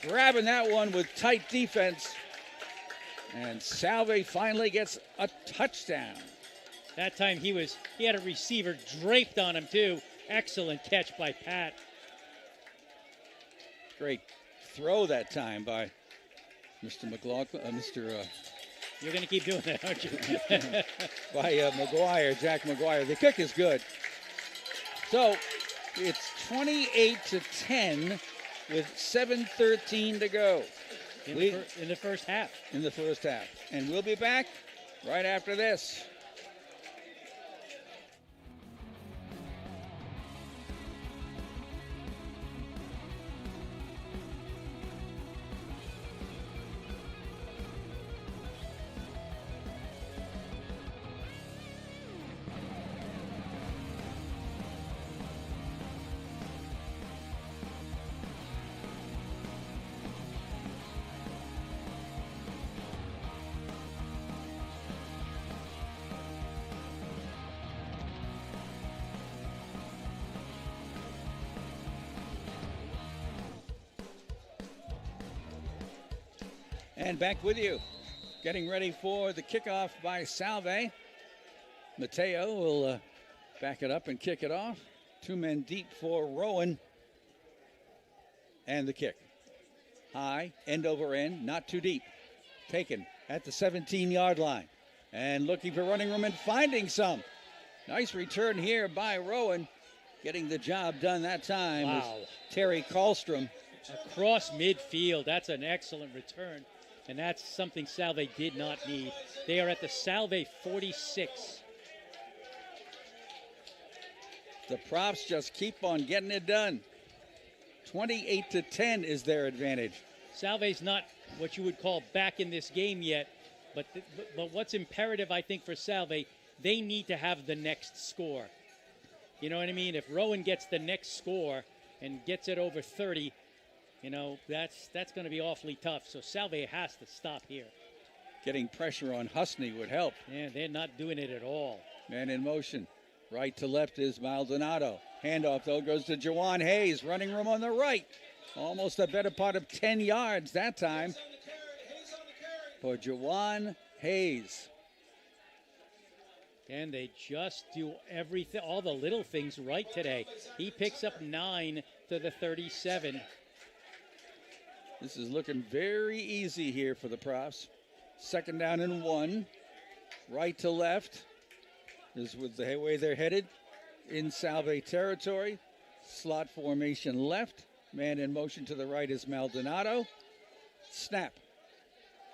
grabbing that one with tight defense. And Salve finally gets a touchdown. That time he had a receiver draped on him too. Excellent catch by Pat. Great throw that time by Mr. McLaughlin, You're going to keep doing that, aren't you? by McGuire, Jack McGuire. The kick is good. So it's 28-10 with 7:13 to go. In the first half. In the first half. And we'll be back right after this. And back with you, getting ready for the kickoff by Salve. Mateo will back it up and kick it off. 2 men deep for Rowan. And the kick. High, end over end, not too deep. Taken at the 17-yard line. And looking for running room and finding some. Nice return here by Rowan. Getting the job done that time. Wow. Terry Karlstrom. Across midfield. That's an excellent return. And that's something Salve did not need. They are at the Salve 46. The props just keep on getting it done. 28-10 is their advantage. Salve's not what you would call back in this game yet, but what's imperative, I think, for Salve, they need to have the next score. You know what I mean? If Rowan gets the next score and gets it over 30, you know, that's going to be awfully tough. So Salve has to stop here. Getting pressure on Husney would help. Yeah, they're not doing it at all. Man in motion. Right to left is Maldonado. Handoff, though, goes to Juwan Hayes. Running room on the right. Almost a better part of 10 yards that time for Juwan Hayes. And they just do everything, all the little things right today. He picks up 9 to the 37. This is looking very easy here for the props. 2nd down and 1. Right to left is with the way they're headed in Salve territory. Slot formation left. Man in motion to the right is Maldonado. Snap.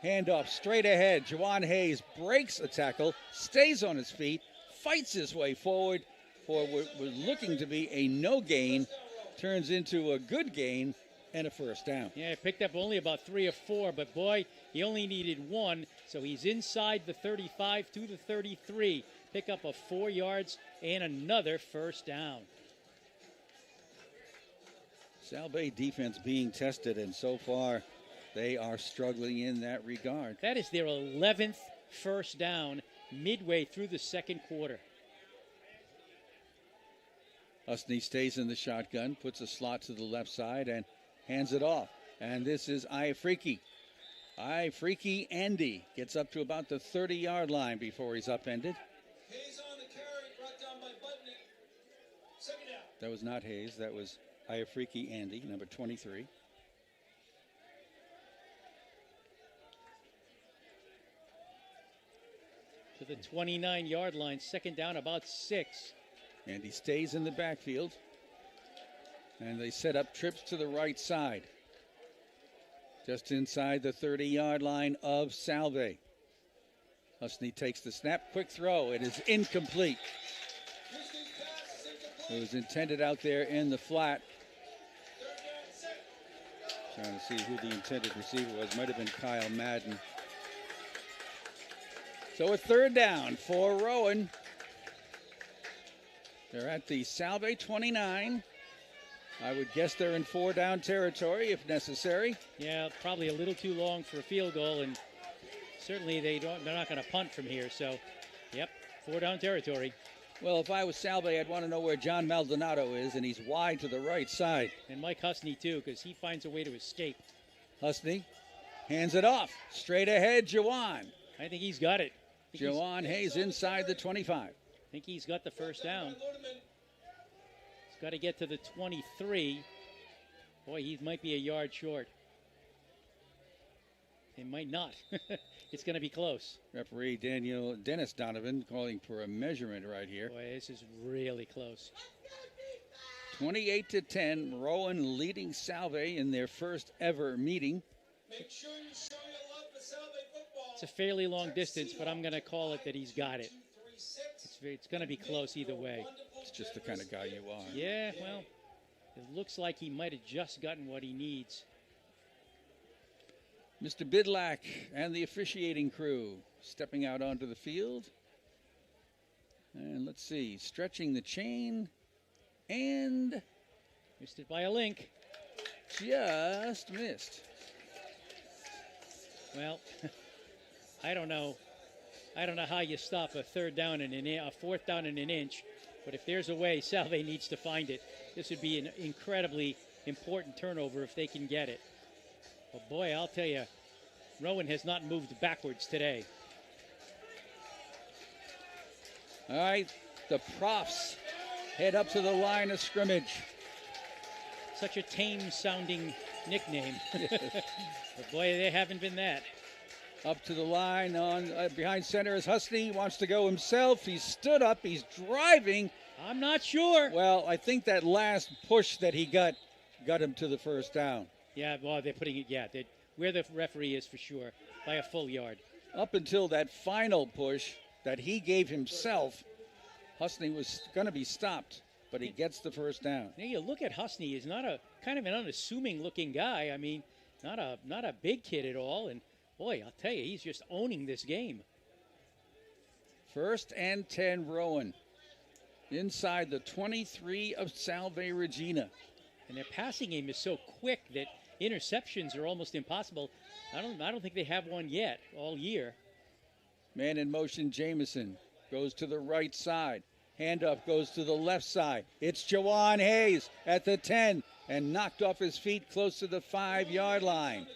Handoff straight ahead. Juwan Hayes breaks a tackle, stays on his feet, fights his way forward for what was looking to be a no gain. Turns into a good gain and a first down. Yeah, picked up only about 3 or 4, but boy, he only needed 1, so he's inside the 35 to the 33. Pick up of 4 yards and another first down. Salve defense being tested, and so far they are struggling in that regard. That is their 11th first down midway through the second quarter. Husney stays in the shotgun, puts a slot to the left side, and hands it off. And this is Ifriki. Ifriki Andy gets up to about the 30-yard line before he's upended. Hayes on the carry, brought down by Butnick. 2nd down. That was not Hayes. That was Ifriki Andy, number 23. To the 29-yard line, 2nd down, about 6. And he stays in the backfield. And they set up trips to the right side. Just inside the 30-yard line of Salve. Husney takes the snap. Quick throw. It is incomplete. It was intended out there in the flat. Trying to see who the intended receiver was. Might have been Kyle Madden. So a 3rd down for Rowan. They're at the Salve 29. I would guess they're in 4-down territory if necessary. Yeah, probably a little too long for a field goal, and certainly they're not going to punt from here. So, yep, 4-down territory. Well, if I was Salve, I'd want to know where John Maldonado is, and he's wide to the right side. And Mike Husney, too, because he finds a way to escape. Husney hands it off. Straight ahead, Jawan. I think he's got it. Jawan Hayes inside the 25. I think he's got the first down. He's got to get to the 23. Boy, he might be a yard short. He might not. It's going to be close. Referee Dennis Donovan calling for a measurement right here. Boy, this is really close. 28-10, Rowan leading Salve in their first ever meeting. Make sure you show your love for Salve football. It's a fairly long distance, but I'm going to call it that he's got it. It's going to be close either way. It's just the kind of guy you are. Yeah, well, it looks like he might have just gotten what he needs. Mr. Bidlack and the officiating crew stepping out onto the field. And let's see, stretching the chain and Missed it by a link. just missed. Well, I don't know. I don't know how you stop a fourth down in an inch, but if there's a way, Salve needs to find it. This would be an incredibly important turnover if they can get it. But boy, I'll tell you, Rowan has not moved backwards today. All right, the Profs head up to the line of scrimmage. Such a tame-sounding nickname. But boy, they haven't been that. Up to the line on behind center is Husney. He wants to go himself. He's stood up. He's driving. I'm not sure. Well, I think that last push that he got him to the first down. Yeah, well, they're putting it, where the referee is for sure, by a full yard. Up until that final push that he gave himself, Husney was going to be stopped, but he gets the first down. Now you look at Husney, he's not a kind of an unassuming looking guy. I mean, not a big kid at all. And boy, I'll tell you, he's just owning this game. 1st and 10, Rowan. Inside the 23 of Salve Regina. And their passing game is so quick that interceptions are almost impossible. I don't think they have one yet all year. Man in motion, Jamison goes to the right side. Handoff goes to the left side. It's Jawan Hayes at the 10 and knocked off his feet close to the 5-yard line.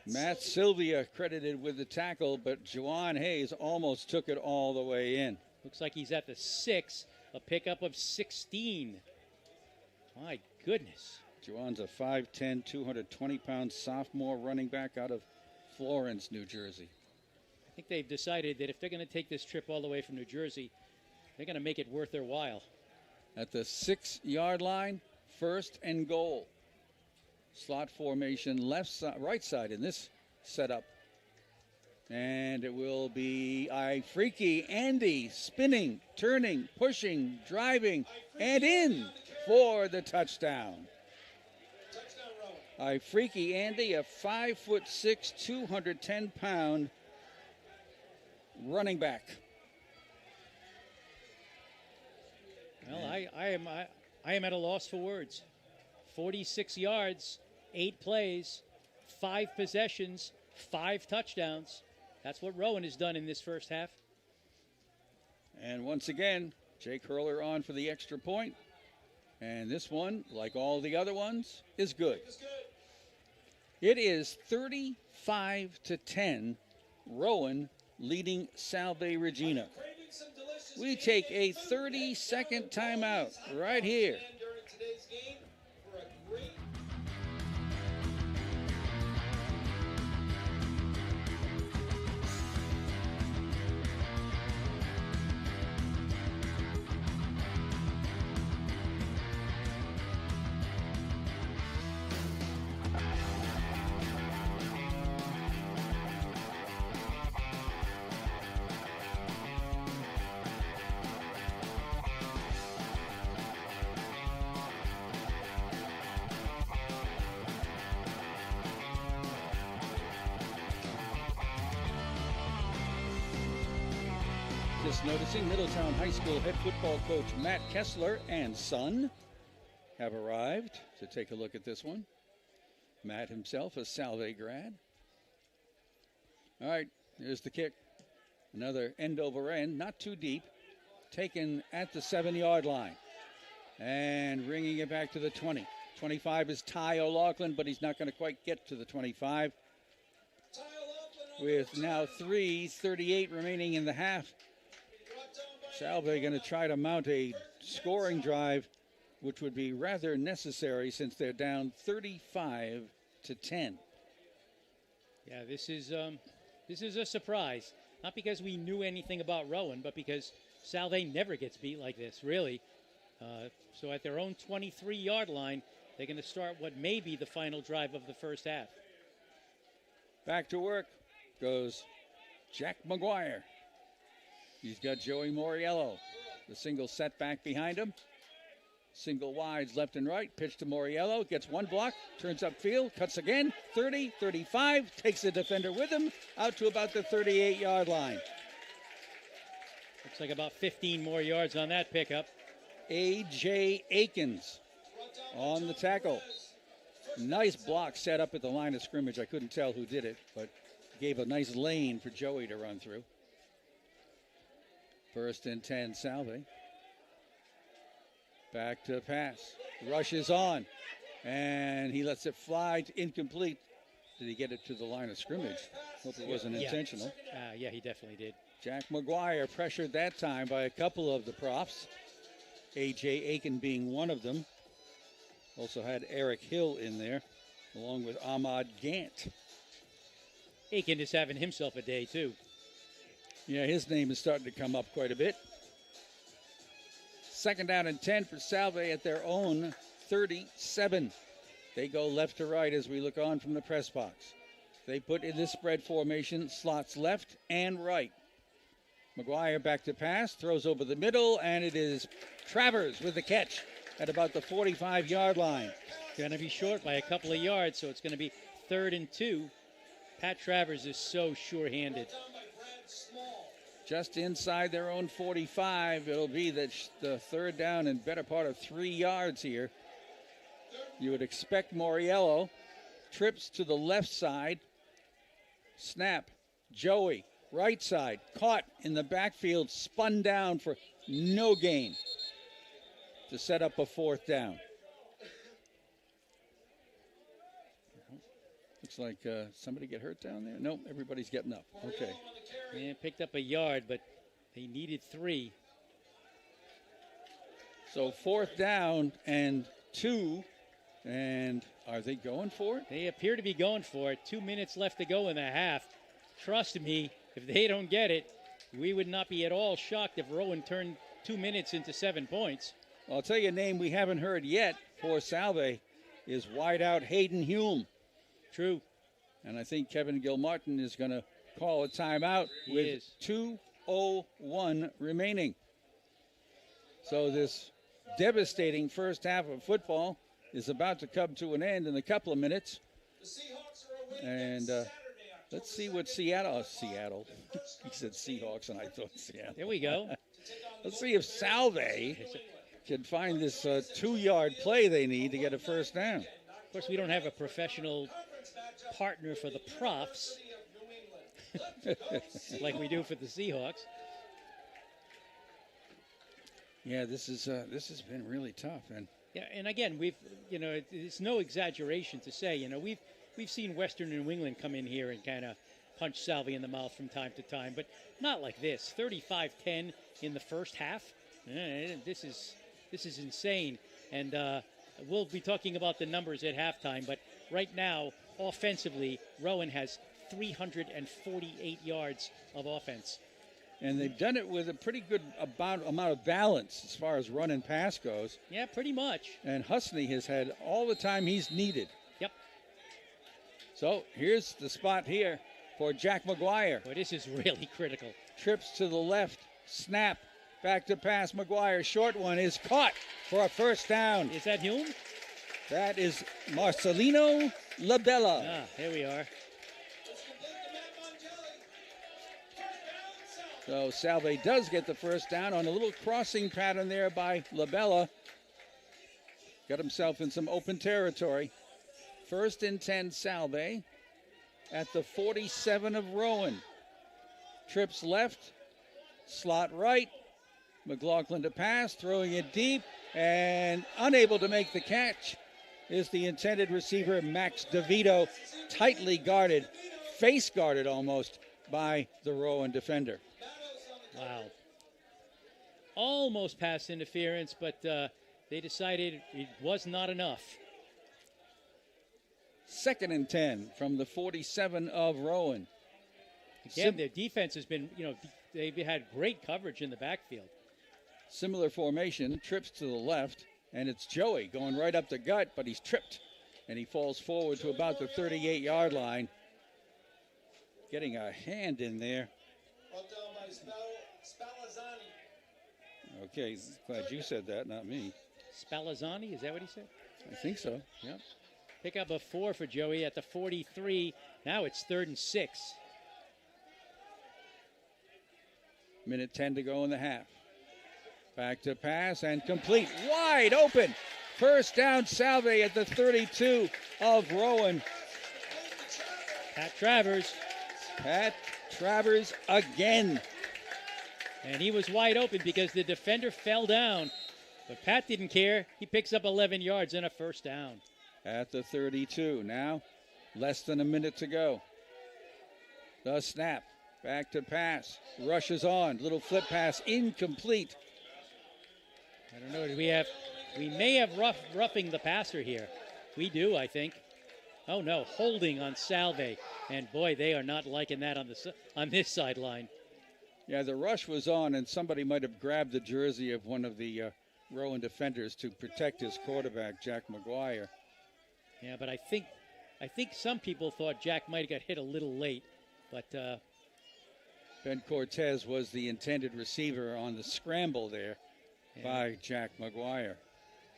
Matt Sylvia credited with the tackle, but Jawan Hayes almost took it all the way in. Looks like he's at the 6, a pickup of 16. My goodness. Jawan's a 5'10", 220-pound sophomore running back out of Florence, New Jersey. I think they've decided that if they're going to take this trip all the way from New Jersey, they're going to make it worth their while. At the 6-yard line, 1st and goal. Slot formation, right side in this setup. And it will be Freaky Andy spinning, turning, pushing, driving, and in for the touchdown. Freaky Andy, a 5'6", 210-pound running back. Well, I am at a loss for words. 46 yards, 8 plays, 5 possessions, 5 touchdowns. That's what Rowan has done in this first half. And once again, Jake Hurler on for the extra point. And this one, like all the other ones, is good. It is 35-10, Rowan leading Salve Regina. We take a 30-second timeout right here. just noticing Middletown High School head football coach Matt Kessler and son have arrived to take a look at this one. Matt himself, a Salve grad. All right, here's the kick. Another end over end, not too deep. Taken at the 7-yard line. And ringing it back to the 20. 25 is Ty O'Loughlin, but he's not going to quite get to the 25. With now 3:38 remaining in the half. Salve going to try to mount a scoring drive, which would be rather necessary since they're down 35-10. Yeah, this is a surprise. Not because we knew anything about Rowan, but because Salve never gets beat like this, really. So at their own 23-yard line, they're going to start what may be the final drive of the first half. Back to work goes Jack McGuire. He's got Joey Moriello. The single setback behind him. Single wides left and right. Pitch to Moriello. Gets one block. Turns upfield. Cuts again. 30, 35. Takes the defender with him. Out to about the 38-yard line. Looks like about 15 more yards on that pickup. A.J. Akins on the tackle. Nice block set up at the line of scrimmage. I couldn't tell who did it, but gave a nice lane for Joey to run through. First and 10, Salve. Back to pass. Rush is on. And he lets it fly. Incomplete. Did he get it to the line of scrimmage? Hope it wasn't intentional. Yeah, he definitely did. Jack McGuire pressured that time by a couple of the props. A.J. Aiken being one of them. Also had Eric Hill in there, along with Ahmad Gant. Aiken is having himself a day, too. Yeah, his name is starting to come up quite a bit. Second down and 10 for Salve at their own 37. They go left to right as we look on from the press box. They put in this spread formation, slots left and right. McGuire back to pass, throws over the middle, and it is Travers with the catch at about the 45-yard line. Going to be short by a couple of yards, so it's going to be 3rd and 2. Pat Travers is so sure-handed. Just inside their own 45. It'll be the third down and better part of 3 yards here. You would expect Moriello. Trips to the left side. Snap. Joey, right side. Caught in the backfield. Spun down for no gain to set up a 4th down. Looks like somebody get hurt down there. Nope, everybody's getting up. Okay. Yeah, picked up a yard, but they needed 3. So 4th down and 2. And are they going for it? They appear to be going for it. 2 minutes left to go in the half. Trust me, if they don't get it, we would not be at all shocked if Rowan turned 2 minutes into 7 points. I'll tell you a name we haven't heard yet for Salve is wideout Hayden Hume. True. And I think Kevin Gilmartin is going to call a timeout with 2:01 remaining. So this devastating first half of football is about to come to an end in a couple of minutes. And let's see what Seattle. He said Seahawks, and I thought Seattle. There we go. Let's see if Salve can find this 2-yard play they need to get a first down. Of course, we don't have a professional partner for the props like we do for the Seahawks. Yeah, this has been really tough, and again, it's no exaggeration to say, we've seen Western New England come in here and kind of punch Salve in the mouth from time to time, but not like this. 35-10 in the first half. This is insane, and we'll be talking about the numbers at halftime, but right now, offensively, Rowan has 348 yards of offense. And they've done it with a pretty good amount of balance as far as run and pass goes. Yeah, pretty much. And Husney has had all the time he's needed. Yep. So here's the spot here for Jack McGuire. Boy, this is really critical. Trips to the left, snap, back to pass. McGuire, short one is caught for a first down. Is that Hume? That is Marcelino Labella. Here we are. So Salve does get the first down on a little crossing pattern there by Labella. Got himself in some open territory. 1st and 10 Salve at the 47 of Rowan. Trips left, slot right. McLaughlin to pass, throwing it deep, and unable to make the catch is the intended receiver, Max DeVito, tightly guarded, face guarded almost by the Rowan defender. Wow. Almost pass interference, but they decided it was not enough. 2nd and 10 from the 47 of Rowan. Again, their defense has been, they've had great coverage in the backfield. Similar formation, trips to the left, and it's Joey going right up the gut, but he's tripped, and he falls forward to about the 38-yard line. Getting a hand in there. Brought down by Spallanzani. Okay, glad you said that, not me. Spallanzani, is that what he said? I think so, yeah. Pick up a 4 for Joey at the 43. Now it's 3rd and 6. Minute 10 to go in the half. Back to pass and complete. Wide open. First down, Salve at the 32 of Rowan. Pat Travers. Pat Travers again. And he was wide open because the defender fell down. But Pat didn't care. He picks up 11 yards and a first down. At the 32. Now, less than a minute to go. The snap. Back to pass. Rushes on. Little flip pass. Incomplete. I don't know. We may have roughing the passer here. We do, I think. Oh no, holding on Salve, and boy, they are not liking that on this sideline. Yeah, the rush was on, and somebody might have grabbed the jersey of one of the Rowan defenders to protect his quarterback, Jack McGuire. Yeah, but I think some people thought Jack might have got hit a little late, but Ben Cortez was the intended receiver on the scramble there. By Jack McGuire.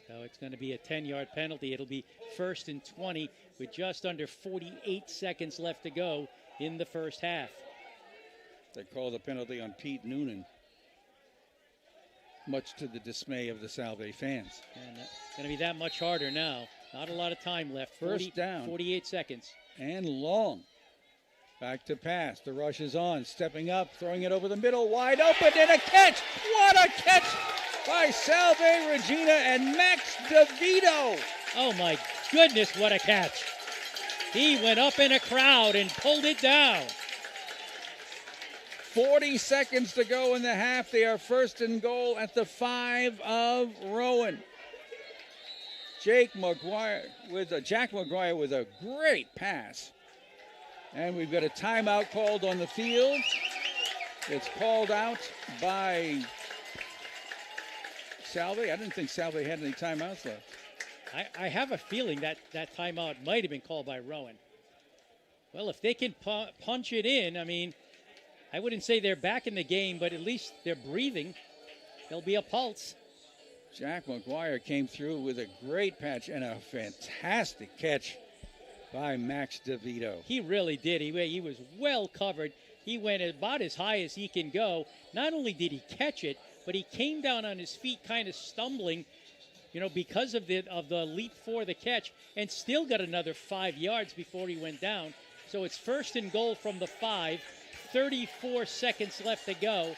So it's going to be a 10-yard penalty. It'll be 1st and 20 with just under 48 seconds left to go in the first half. They call the penalty on Pete Noonan, much to the dismay of the Salve fans. And it's going to be that much harder now. Not a lot of time left. First down. 48 seconds. And long. Back to pass. The rush is on. Stepping up, throwing it over the middle. Wide open and a catch. What a catch by Salve Regina and Max DeVito. Oh my goodness, what a catch. He went up in a crowd and pulled it down. 40 seconds to go in the half. They are 1st and goal at the 5 of Rowan. Jack McGuire with a great pass. And we've got a timeout called on the field. It's called out by Salve. I didn't think Salve had any timeouts left. I have a feeling that timeout might have been called by Rowan. Well, if they can punch it in, I mean, I wouldn't say they're back in the game, but at least they're breathing. There'll be a pulse. Jack McGuire came through with a great patch and a fantastic catch by Max DeVito. He really did. He was well covered. He went about as high as he can go. Not only did he catch it, but he came down on his feet kind of stumbling, because of the leap for the catch, and still got another 5 yards before he went down. So it's 1st and goal from the 5, 34 seconds left to go.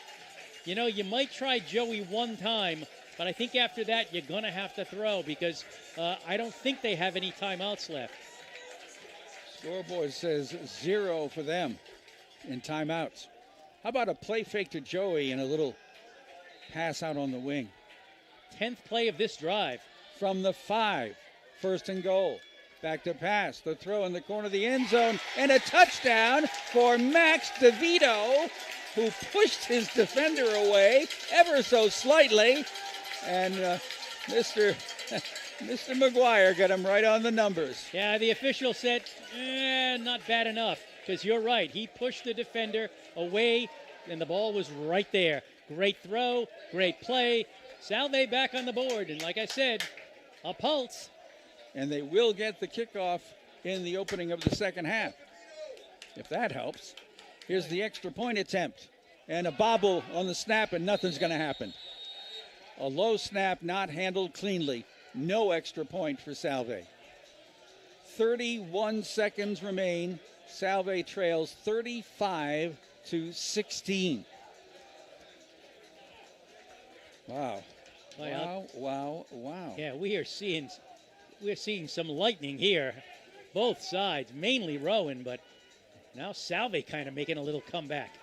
You might try Joey one time, but I think after that you're going to have to throw because I don't think they have any timeouts left. Scoreboard says 0 for them in timeouts. How about a play fake to Joey and a little pass out on the wing? 10th play of this drive. From the 5, 1st and goal. Back to pass. The throw in the corner of the end zone. And a touchdown for Max DeVito, who pushed his defender away ever so slightly. And Mr. McGuire got him right on the numbers. Yeah, the official said, not bad enough. Because you're right. He pushed the defender away, and the ball was right there. Great throw, great play. Salve back on the board. And like I said, a pulse. And they will get the kickoff in the opening of the second half, if that helps. Here's the extra point attempt. And a bobble on the snap, and nothing's going to happen. A low snap not handled cleanly. No extra point for Salve. 31 seconds remain. Salve trails 35-16. Wow. Wow. Yeah, we're seeing some lightning here. Both sides, mainly Rowan, but now Salve kind of making a little comeback.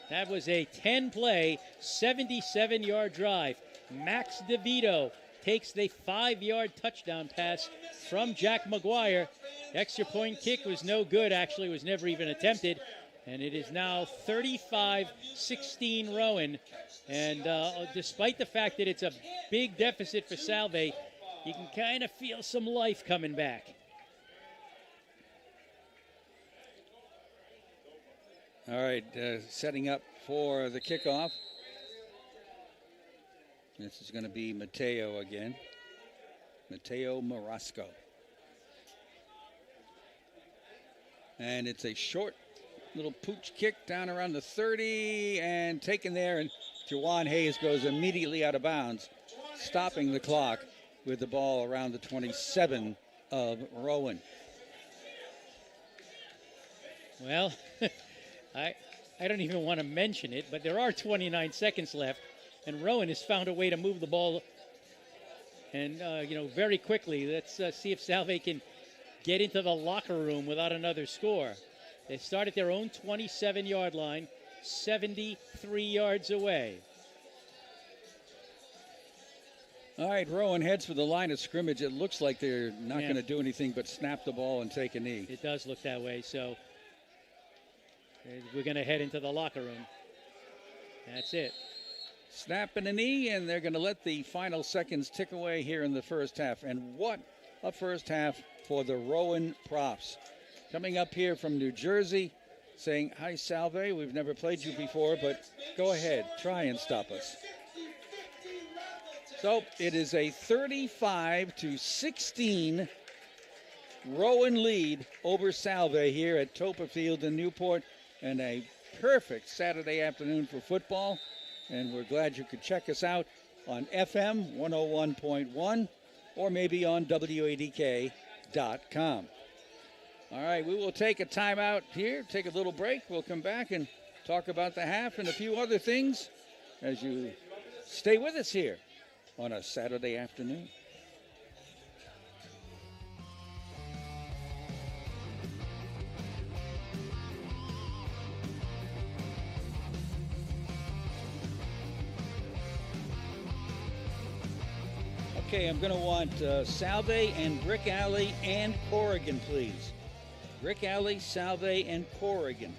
That was a 10-play, 77-yard drive. Max DeVito takes the 5-yard touchdown pass from Jack McGuire. Extra point kick was no good, actually, was never even attempted. And it is now 35-16 Rowan. And despite the fact that it's a big deficit for Salve, you can kind of feel some life coming back. All right, setting up for the kickoff. This is going to be Mateo again. Mateo Marasco. And it's a short little pooch kick down around the 30 and taken there. And Juwan Hayes goes immediately out of bounds, stopping the clock with the ball around the 27 of Rowan. Well, I don't even want to mention it, but there are 29 seconds left, and Rowan has found a way to move the ball, and very quickly. Let's see if Salve can get into the locker room without another score. They start at their own 27-yard line, 73 yards away. All right, Rowan heads for the line of scrimmage. It looks like they're not going to do anything but snap the ball and take a knee. It does look that way, so we're going to head into the locker room. That's it. Snapping a knee, and they're going to let the final seconds tick away here in the first half. And what a first half for the Rowan Props. Coming up here from New Jersey, saying, "Hi, Salve, we've never played you before, but go ahead, try and stop us." So it is a 35-16 Rowan lead over Salve here at Topper Field in Newport, and a perfect Saturday afternoon for football. And we're glad you could check us out on FM 101.1 or maybe on WADK.com. All right, we will take a timeout here, take a little break. We'll come back and talk about the half and a few other things as you stay with us here on a Saturday afternoon. Okay, I'm going to want Salve and Brick Alley and Corrigan, please. Brick Alley, Salve, and Corrigan.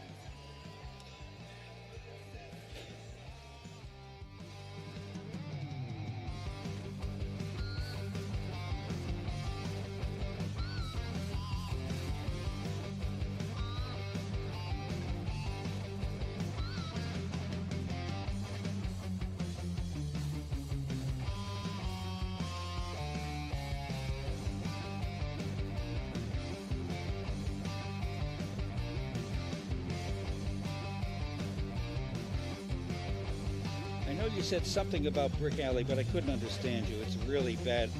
You said something about Brick Alley, but I couldn't understand you. It's really bad.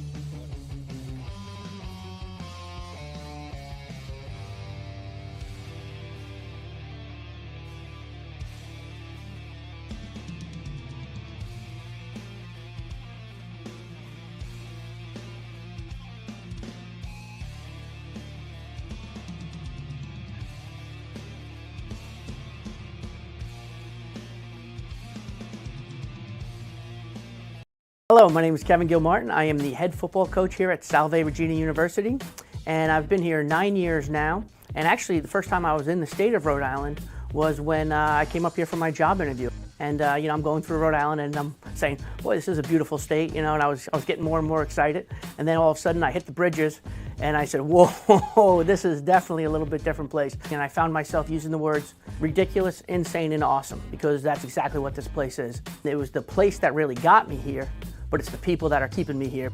Hello, my name is Kevin Gilmartin. I am the head football coach here at Salve Regina University, and I've been here 9 years now. And actually, the first time I was in the state of Rhode Island was when I came up here for my job interview. And I'm going through Rhode Island, and I'm saying, "Boy, this is a beautiful state," and I was getting more and more excited. And then all of a sudden, I hit the bridges, and I said, "Whoa, this is definitely a little bit different place." And I found myself using the words ridiculous, insane, and awesome, because that's exactly what this place is. It was the place that really got me here, but it's the people that are keeping me here.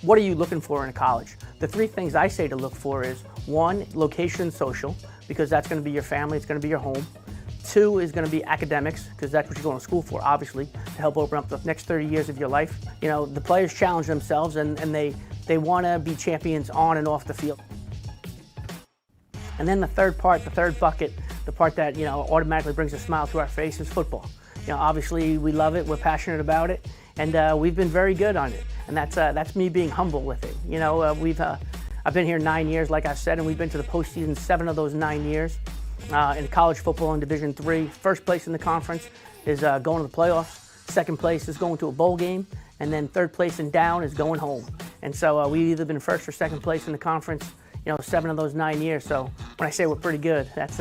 What are you looking for in a college? The three things I say to look for is, one, location, social, because that's going to be your family, it's going to be your home. 2 is going to be academics, because that's what you're going to school for, obviously, to help open up the next 30 years of your life. You know, the players challenge themselves, and they want to be champions on and off the field. And then the third part, the third bucket, the part that, you know, automatically brings a smile to our face is football. You know, obviously we love it, we're passionate about it, and we've been very good on it. And that's me being humble with it. You know, I've been here 9 years, like I said, and we've been to the postseason 7 of those 9 years. In college football in Division III, first place in the conference is going to the playoffs. Second place is going to a bowl game, and then third place and down is going home. And so we've either been first or second place in the conference, you know, 7 of those 9 years. So when I say we're pretty good, that's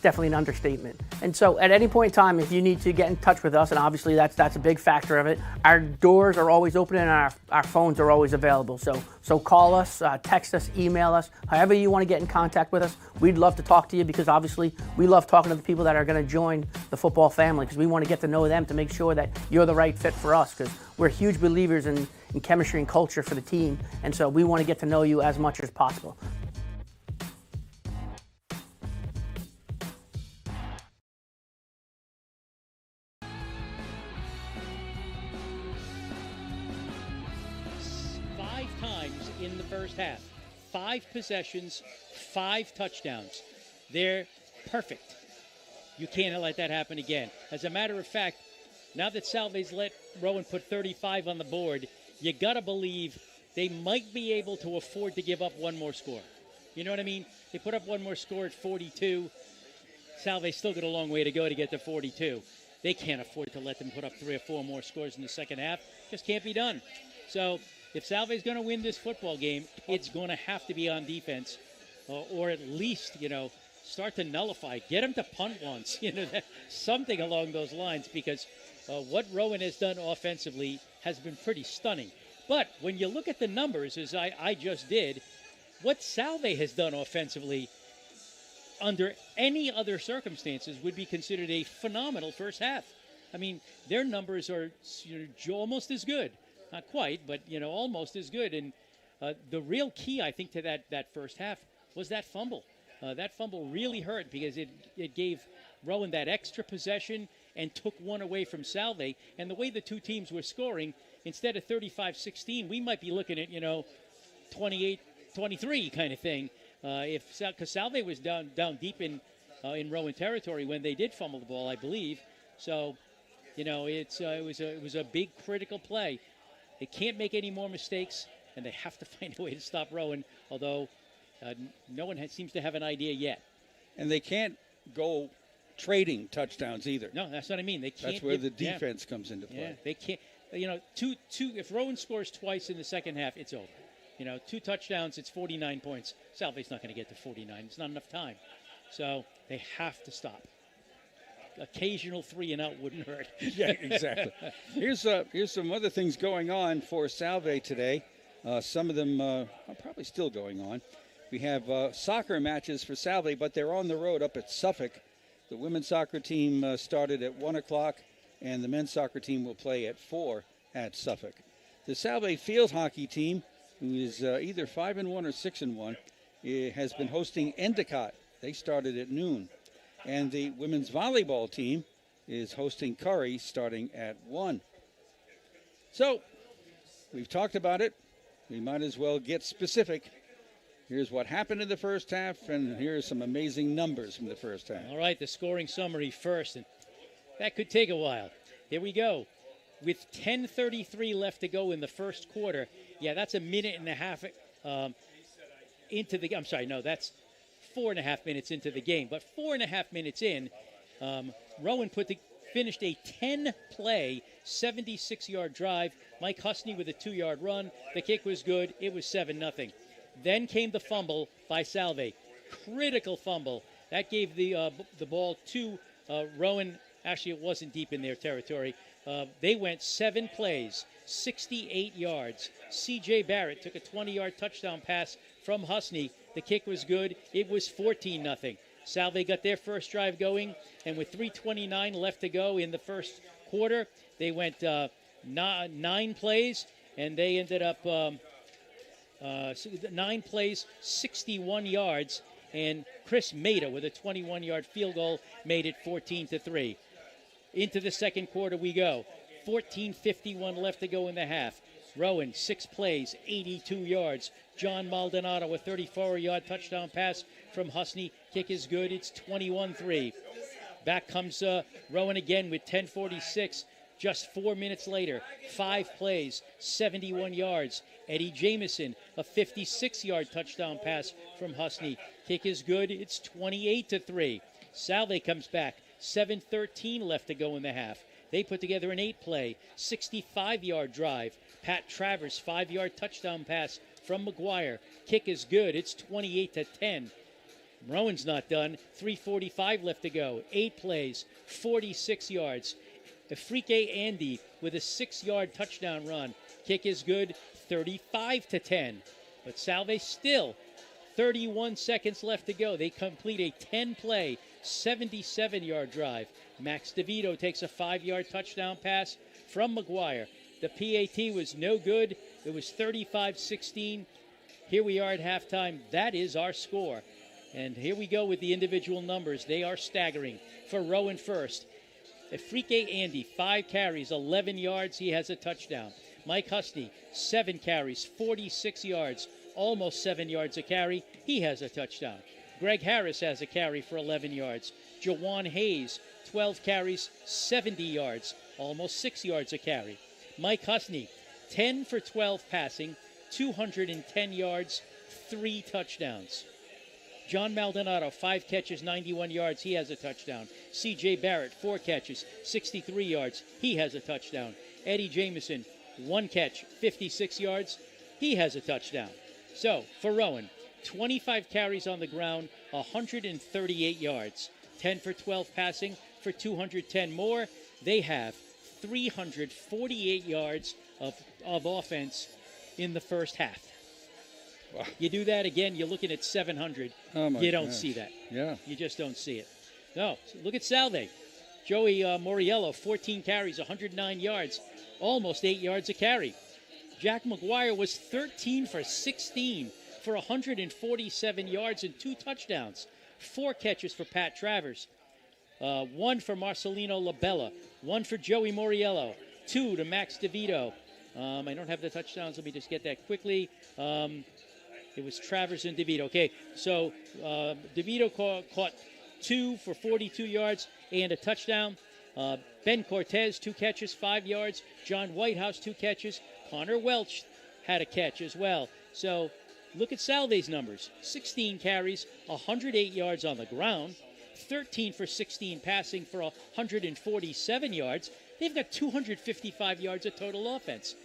definitely an understatement. And so at any point in time, if you need to get in touch with us, and obviously that's a big factor of it, our doors are always open and our phones are always available. So call us, text us, email us, however you want to get in contact with us. We'd love to talk to you, because obviously we love talking to the people that are going to join the football family, because we want to get to know them to make sure that you're the right fit for us, because we're huge believers in chemistry and culture for the team, and so we want to get to know you as much as possible. In the first half, 5 possessions, 5 touchdowns. They're perfect. You can't let that happen again. As a matter of fact, now that Salve's let Rowan put 35 on the board, you gotta believe they might be able to afford to give up one more score. You know what I mean? They put up one more score at 42. Salve's still got a long way to go to get to 42. They can't afford to let them put up 3 or 4 more scores in the second half. Just can't be done. So if Salve's going to win this football game, it's going to have to be on defense, or at least, you know, start to nullify. Get him to punt once, you know, something along those lines, because what Rowan has done offensively has been pretty stunning. But when you look at the numbers, as I just did, what Salve has done offensively under any other circumstances would be considered a phenomenal first half. I mean, their numbers are, you know, almost as good. Not quite, but, you know, almost as good. And the real key, I think, to that first half was that fumble. That fumble really hurt, because it gave Rowan that extra possession and took one away from Salve. And the way the two teams were scoring, instead of 35-16, we might be looking at, you know, 28-23 kind of thing. Because Salve was down deep in Rowan territory when they did fumble the ball, I believe. So, you know, it was a big critical play. They can't make any more mistakes, and they have to find a way to stop Rowan, although no one seems to have an idea yet. And they can't go trading touchdowns either. No, that's what I mean. They can't. That's where the defense comes into play. Yeah, they can't. You know, two. If Rowan scores twice in the second half, it's over. You know, 2 touchdowns, it's 49 points. Salve's not going to get to 49. It's not enough time. So they have to stop. Occasional 3 and out wouldn't hurt. Yeah, exactly. Here's some other things going on for Salve today. Some of them are probably still going on. We have soccer matches for Salve, but they're on the road up at Suffolk. The women's soccer team started at 1 o'clock, and the men's soccer team will play at 4 at Suffolk. The Salve field hockey team, who is either 5-1 or 6-1, has been hosting Endicott. They started at noon. And the women's volleyball team is hosting Curry starting at 1. So, we've talked about it. We might as well get specific. Here's what happened in the first half, and here's some amazing numbers from the first half. All right, the scoring summary first, and that could take a while. Here we go. With 10:33 left to go in the first quarter, that's a minute and a half into the. I'm sorry, no, that's 4.5 minutes into the game. But 4.5 minutes in, Rowan finished a 10-play, 76-yard drive. Mike Husney with a 2-yard run. The kick was good. It was 7-0. Then came the fumble by Salve. Critical fumble. That gave the ball to Rowan. Actually, it wasn't deep in their territory. They went 7 plays, 68 yards. C.J. Barrett took a 20-yard touchdown pass from Husney. The kick was good. It was 14-0. Salve got their first drive going, and with 3:29 left to go in the first quarter, they went 9 plays, and they ended up 9 plays, 61 yards, And Chris Maida with a 21-yard field goal made it 14-3. Into the second quarter we go. 14:51 left to go in the half. Rowan, 6 plays, 82 yards. John Maldonado, a 34-yard touchdown pass from Husney. Kick is good. It's 21-3. Back comes Rowan again with 10:46. Just 4 minutes later, 5 plays, 71 yards. Eddie Jamison, a 56-yard touchdown pass from Husney. Kick is good. It's 28-3. Salve comes back. 7:13 left to go in the half. They put together an 8-play, 65-yard drive. Pat Travers, 5-yard touchdown pass from McGuire. Kick is good. It's 28-10. Rowan's not done. 3:45 left to go. 8 plays, 46 yards. Afrique Andy with a 6-yard touchdown run. Kick is good. 35-10. But Salve still 31 seconds left to go. They complete a 10-play, 77-yard drive. Max DeVito takes a 5-yard touchdown pass from McGuire. The PAT was no good. It was 35-16. Here we are at halftime. That is our score. And here we go with the individual numbers. They are staggering. For Rowan first, Afrique Andy, 5 carries, 11 yards. He has a touchdown. Mike Husney, 7 carries, 46 yards, almost 7 yards a carry. He has a touchdown. Greg Harris has a carry for 11 yards. Jawan Hayes, 12 carries, 70 yards, almost 6 yards a carry. Mike Husney, 10 for 12 passing, 210 yards, 3 touchdowns. John Maldonado, 5 catches, 91 yards. He has a touchdown. C.J. Barrett, 4 catches, 63 yards. He has a touchdown. Eddie Jamison, 1 catch, 56 yards. He has a touchdown. So, for Rowan, 25 carries on the ground, 138 yards. 10 for 12 passing for 210 more. They have 348 yards of offense in the first half. Wow. You do that again, you're looking at 700. You don't see that. Yeah. You just don't see it. No, look at Salve. Joey Moriello, 14 carries, 109 yards, almost 8 yards a carry. Jack McGuire was 13 for 16 for 147 yards and 2 touchdowns. 4 catches for Pat Travers. 1 for Marcelino Labella. 1 for Joey Moriello. 2 to Max DeVito. I don't have the touchdowns. Let me just get that quickly. It was Travers and DeVito. Okay, so DeVito caught 2 for 42 yards and a touchdown. Ben Cortez, 2 catches, 5 yards. John Whitehouse, 2 catches. Connor Welch had a catch as well. So look at Salve's numbers. 16 carries, 108 yards on the ground. 13 for 16 passing for 147 yards. They've got 255 yards of total offense.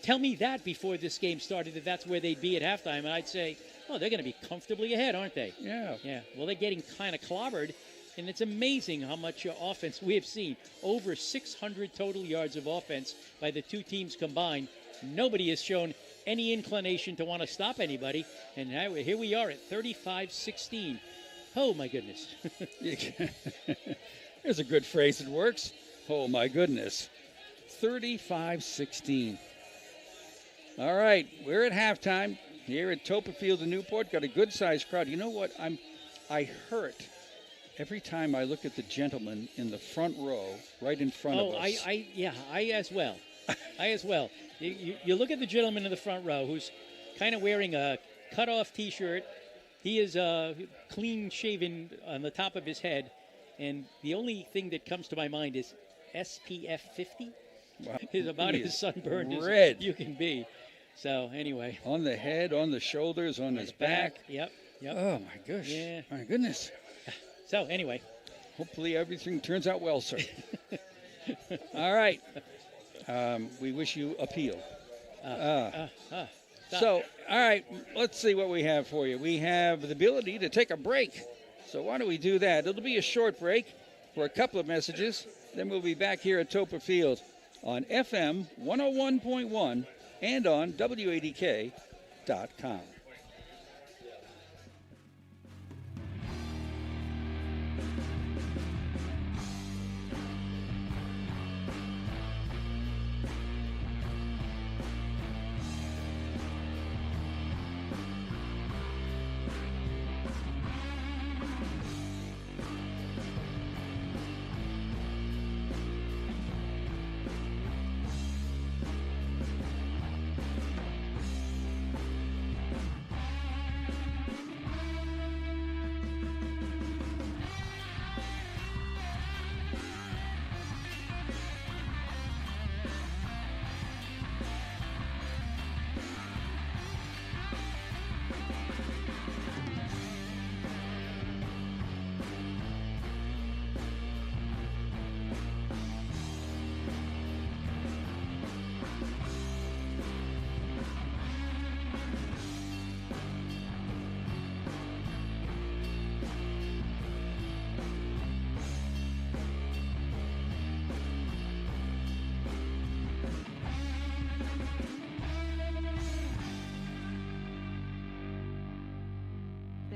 Tell me that before this game started, that that's where they'd be at halftime, and I'd say, oh, they're going to be comfortably ahead, aren't they? Yeah. Yeah. Well, they're getting kind of clobbered, and it's amazing how much offense we have seen. Over 600 total yards of offense by the two teams combined. Nobody has shown any inclination to want to stop anybody, and now here we are at 35-16. Oh, my goodness. There's a good phrase that works. Oh, my goodness. 35-16. All right, we're at halftime here at Topper Field in Newport. Got a good-sized crowd. You know what? I hurt every time I look at the gentleman in the front row, right in front of us. I as well. I as well. You look at the gentleman in the front row who's kind of wearing a cut-off T-shirt. He is clean-shaven on the top of his head, and the only thing that comes to my mind is SPF 50. Wow. Is about as sunburned red as you can be. So anyway, on the head, on the shoulders, on his back. Yep. Oh my gosh. Yeah. My goodness. So anyway, hopefully everything turns out well, sir. All right. We wish you appeal. So, all right, let's see what we have for you. We have the ability to take a break. So why don't we do that? It'll be a short break for a couple of messages. Then we'll be back here at Topper Field on FM 101.1 and on WADK.com.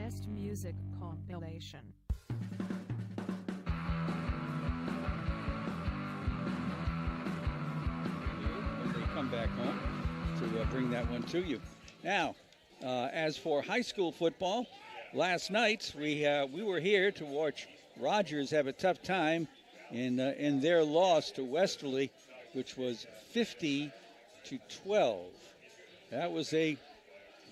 Best music compilation. When they come back home to bring that one to you. Now, as for high school football, last night we were here to watch Rogers have a tough time in their loss to Westerly, which was 50-12. That was a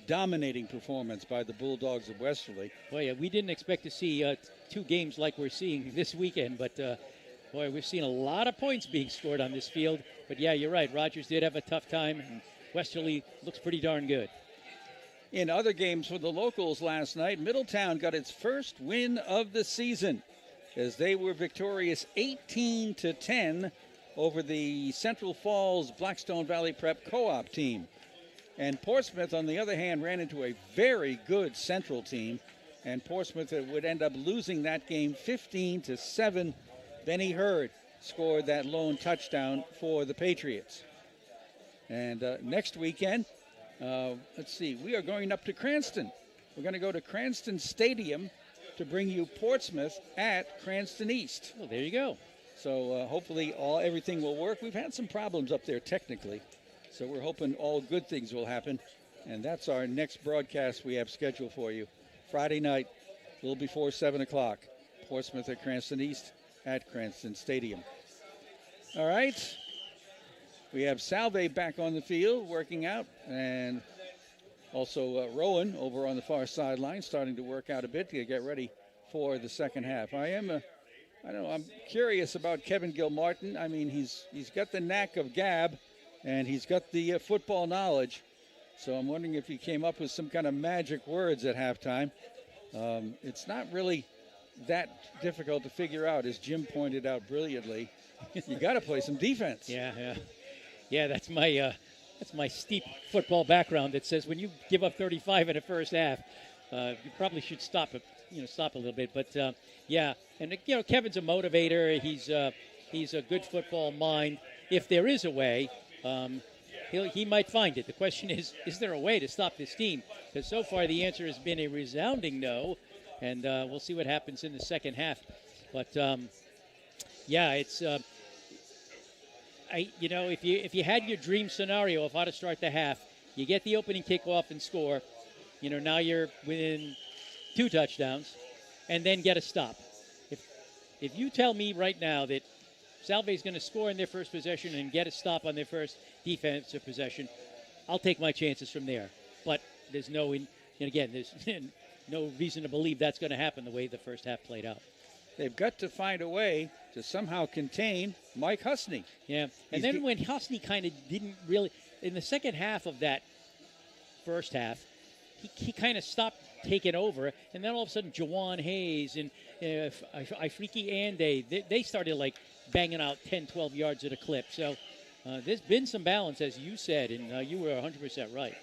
dominating performance by the Bulldogs of Westerly. Boy, yeah, we didn't expect to see two games like we're seeing this weekend, but boy, we've seen a lot of points being scored on this field. But yeah, you're right. Rogers did have a tough time, and Westerly looks pretty darn good. In other games for the locals last night, Middletown got its first win of the season as they were victorious 18-10 over the Central Falls Blackstone Valley Prep Co-op team. And Portsmouth, on the other hand, ran into a very good Central team, and Portsmouth would end up losing that game 15-7. Benny Hurd scored that lone touchdown for the Patriots. And next weekend, let's see, we are going up to Cranston. We're going to go to Cranston Stadium to bring you Portsmouth at Cranston East. Well, there you go. So hopefully everything will work. We've had some problems up there technically, so we're hoping all good things will happen. And that's our next broadcast we have scheduled for you. Friday night, a little before 7 o'clock. Portsmouth at Cranston East at Cranston Stadium. All right. We have Salve back on the field working out, and also Rowan over on the far sideline starting to work out a bit to get ready for the second half. I'm curious about Kevin Gilmartin. I mean, he's got the knack of gab, and he's got the football knowledge. So I'm wondering if he came up with some kind of magic words at halftime. It's not really that difficult to figure out, as Jim pointed out brilliantly. You got to play some defense. Yeah. That's my steep football background that says when you give up 35 in the first half, you probably should stop a little bit. But and Kevin's a motivator. He's a good football mind. If there is a way, he might find it. The question is there a way to stop this team? Because so far the answer has been a resounding no, and we'll see what happens in the second half. But it's. If you had your dream scenario of how to start the half, you get the opening kickoff and score. Now you're within 2 touchdowns, and then get a stop. If you tell me right now that Salve is going to score in their first possession and get a stop on their first defensive possession, I'll take my chances from there. But there's no reason to believe that's going to happen the way the first half played out. They've got to find a way to somehow contain Mike Husney. Yeah, and then when Husney kind of didn't really, in the second half of that first half, he kind of stopped taking over, and then all of a sudden Jawan Hayes and Ifriki Ande, they started like banging out 10, 12 yards at a clip. So there's been some balance, as you said, and you were 100% right.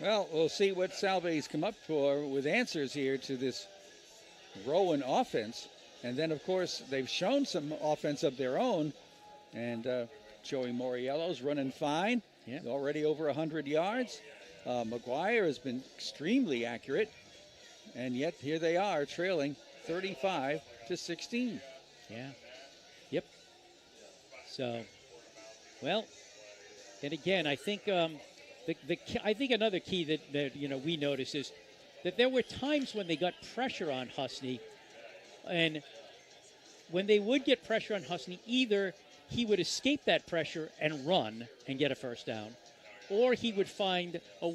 Well, we'll see what Salve's come up for with answers here to this Rowan offense. And then, of course, they've shown some offense of their own. And Joey Moriello's running fine. Yeah. Already over 100 yards. McGuire has been extremely accurate. And yet, here they are trailing 35-16. Yeah. Yep. So, well, and again, I think I think another key that we noticed is that there were times when they got pressure on Husney, and when they would get pressure on Husney, either he would escape that pressure and run and get a first down, or he would find a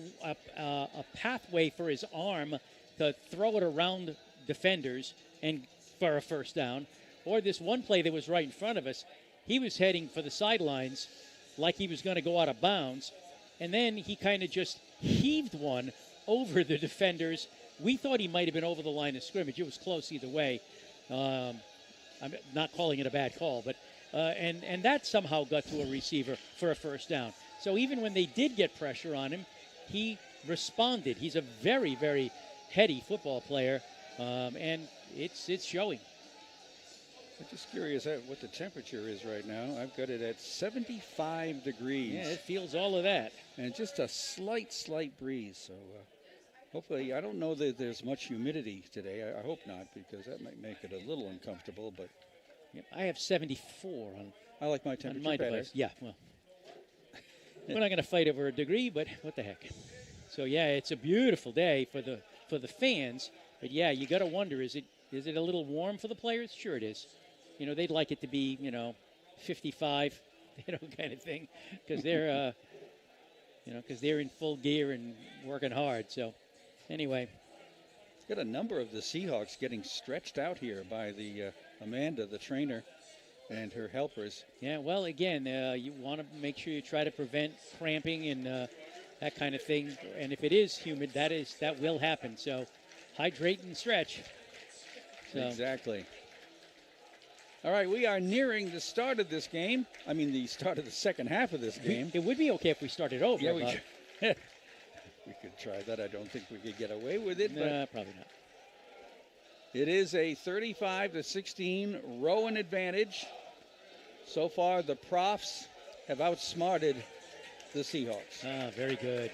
pathway for his arm to throw it around defenders and for a first down. Or this one play that was right in front of us, he was heading for the sidelines like he was going to go out of bounds, and then he kind of just heaved one over the defenders. We thought he might have been over the line of scrimmage. It was close either way. I'm not calling it a bad call, but and that somehow got to a receiver for a first down. So even when they did get pressure on him, he responded. He's a very, very heady football player, and it's showing. I'm just curious what the temperature is right now. I've got it at 75 degrees. Yeah, it feels all of that. And just a slight breeze. So Hopefully, I don't know that there's much humidity today. I hope not, because that might make it a little uncomfortable. But Yeah, I have 74 I like my on temperature my better. device. Yeah, well, we're not going to fight over a degree, but what the heck. So yeah, it's a beautiful day for the fans. But yeah, you got to wonder, is it a little warm for the players? Sure it is. You know, they'd like it to be, 55, kind of thing, because they're, because they're in full gear and working hard. So anyway, Got a number of the Seahawks getting stretched out here by the Amanda, the trainer, and her helpers. yeah. Well, again, you want to make sure you try to prevent cramping and that kind of thing. And if it is humid, that will happen. So hydrate and stretch. So, Exactly. All right, we are nearing the start of this game. I mean, the start of the second half of this game. It would be okay if we started over. Yeah, but- we could try that. I don't think we could get away with it, but Nah, probably not. it is a 35-16 Rowan advantage. So far, the Profs have outsmarted the Seahawks. Ah, very good.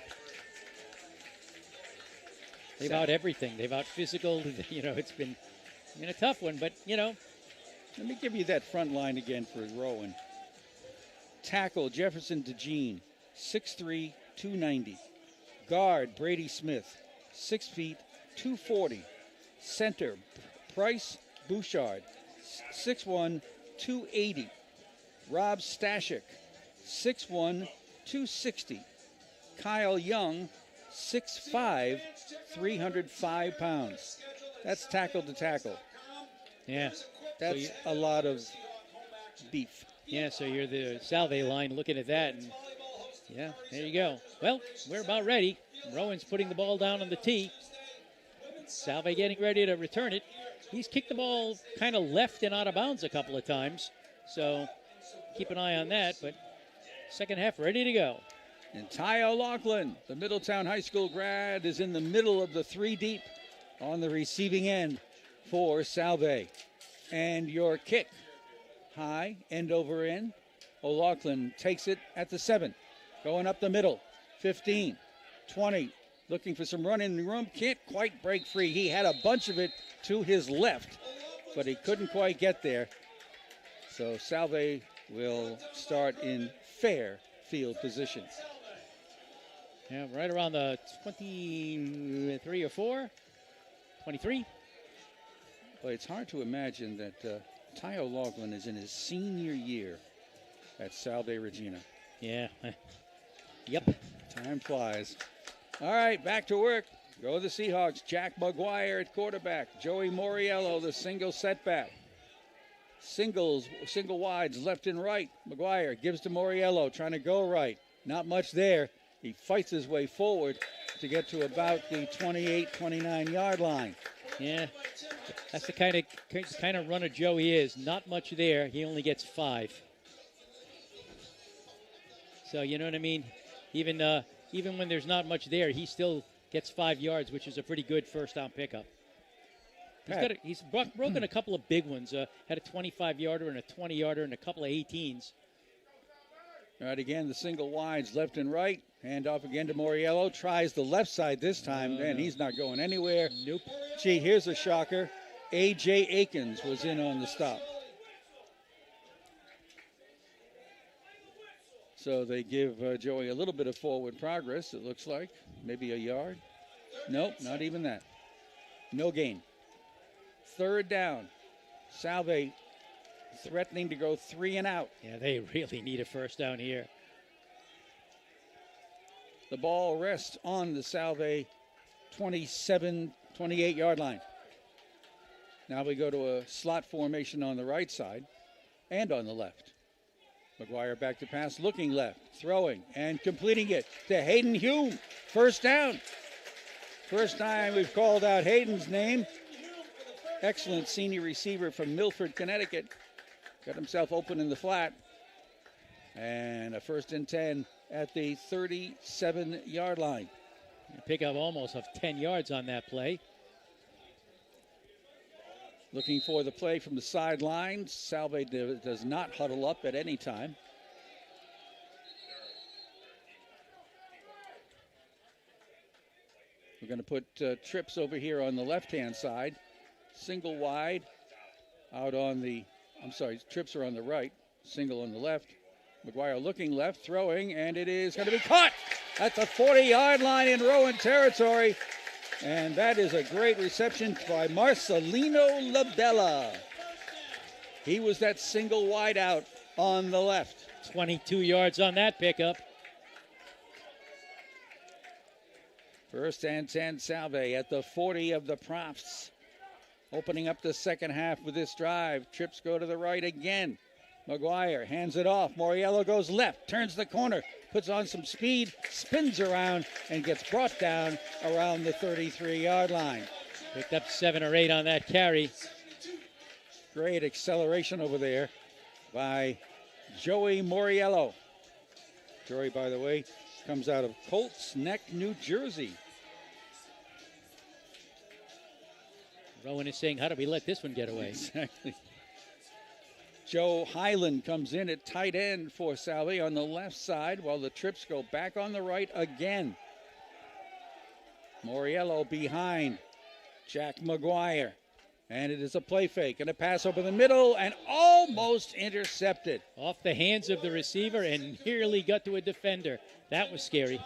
They've out everything. They've out physical. It's been a tough one, but Let me give you that front line again for Rowan. Tackle, Jefferson DeJean, 6'3", 290. Guard, Brady Smith, 6 feet, 240. Center, Price Bouchard, 6'1", 280. Rob Stashik, 6'1", 260. Kyle Young, 6'5", 305 pounds. That's tackle to tackle. yeah, That's a lot of beef. yeah. So you're the Salve line looking at that, and yeah, there you go. Well, we're about ready. Rowan's putting the ball down on the tee. Salve getting ready to return it. He's kicked the ball kind of left and out of bounds a couple of times, so keep an eye on that. But second half ready to go. And Ty O'Loughlin, the Middletown High School grad, is in the middle of the three deep on the receiving end for Salve. And your kick, high, end over end. O'Loughlin takes it at the 7, going up the middle, 15, 20, looking for some running room, can't quite break free. He had a bunch of it to his left, but he couldn't quite get there. So Salve will start in fair field position. Yeah, right around the 23 or 4, 23. Well, it's hard to imagine that Ty O'Loughlin is in his senior year at Salve Regina. Yeah. Yep. Time flies. All right, back to work. Go the Seahawks. Jack McGuire at quarterback. Joey Moriello, the single setback. Single wides left and right. McGuire gives to Moriello, trying to go right. Not much there. He fights his way forward to get to about the 28, 29-yard line. Yeah. That's the kind of runner Joey is. Not much there. He only gets 5. So you know what I mean? Even when there's not much there, he still gets 5 yards, which is a pretty good first down pickup. He's broken a couple of big ones. Had a 25-yarder and a 20-yarder and a couple of 18s. All right, again, the single wides left and right. Hand off again to Moriello. Tries the left side this time. Man, he's not going anywhere. Nope. Gee, here's a shocker. A.J. Akins was in on the stop. So they give Joey a little bit of forward progress, it looks like. Maybe a yard. Nope, not even that. No gain. Third down. Salve threatening to go 3 and out. Yeah, they really need a first down here. The ball rests on the Salve 27, 28-yard line. Now we go to a slot formation on the right side and on the left. McGuire back to pass, looking left, throwing, and completing it to Hayden Hume. First down. First time we've called out Hayden's name. Excellent senior receiver from Milford, Connecticut. Got himself open in the flat. And a 1st and 10 at the 37-yard line. Pick up almost of 10 yards on that play. Looking for the play from the sidelines. Salve does not huddle up at any time. We're going to put trips over here on the left-hand side. Single wide out on the, trips are on the right. Single on the left. McGuire looking left, throwing, and it is going to be caught at the 40-yard line in Rowan territory. And that is a great reception by Marcelino Labella. He was that single wide out on the left. 22 yards on that pickup. First and 10, Salve at the 40 of the Profs. Opening up the second half with this drive. Trips go to the right again. McGuire hands it off. Moriello goes left, turns the corner, puts on some speed, spins around, and gets brought down around the 33-yard line. Picked up 7 or 8 on that carry. Great acceleration over there by Joey Moriello. Joey, by the way, comes out of Colts Neck, New Jersey. Rowan is saying, how do we let this one get away? Exactly. Joe Highland comes in at tight end for Salve on the left side while the trips go back on the right again. Moriello behind Jack McGuire. And it is a play fake and a pass over the middle and almost intercepted. Off the hands of the receiver and nearly got to a defender. That was scary.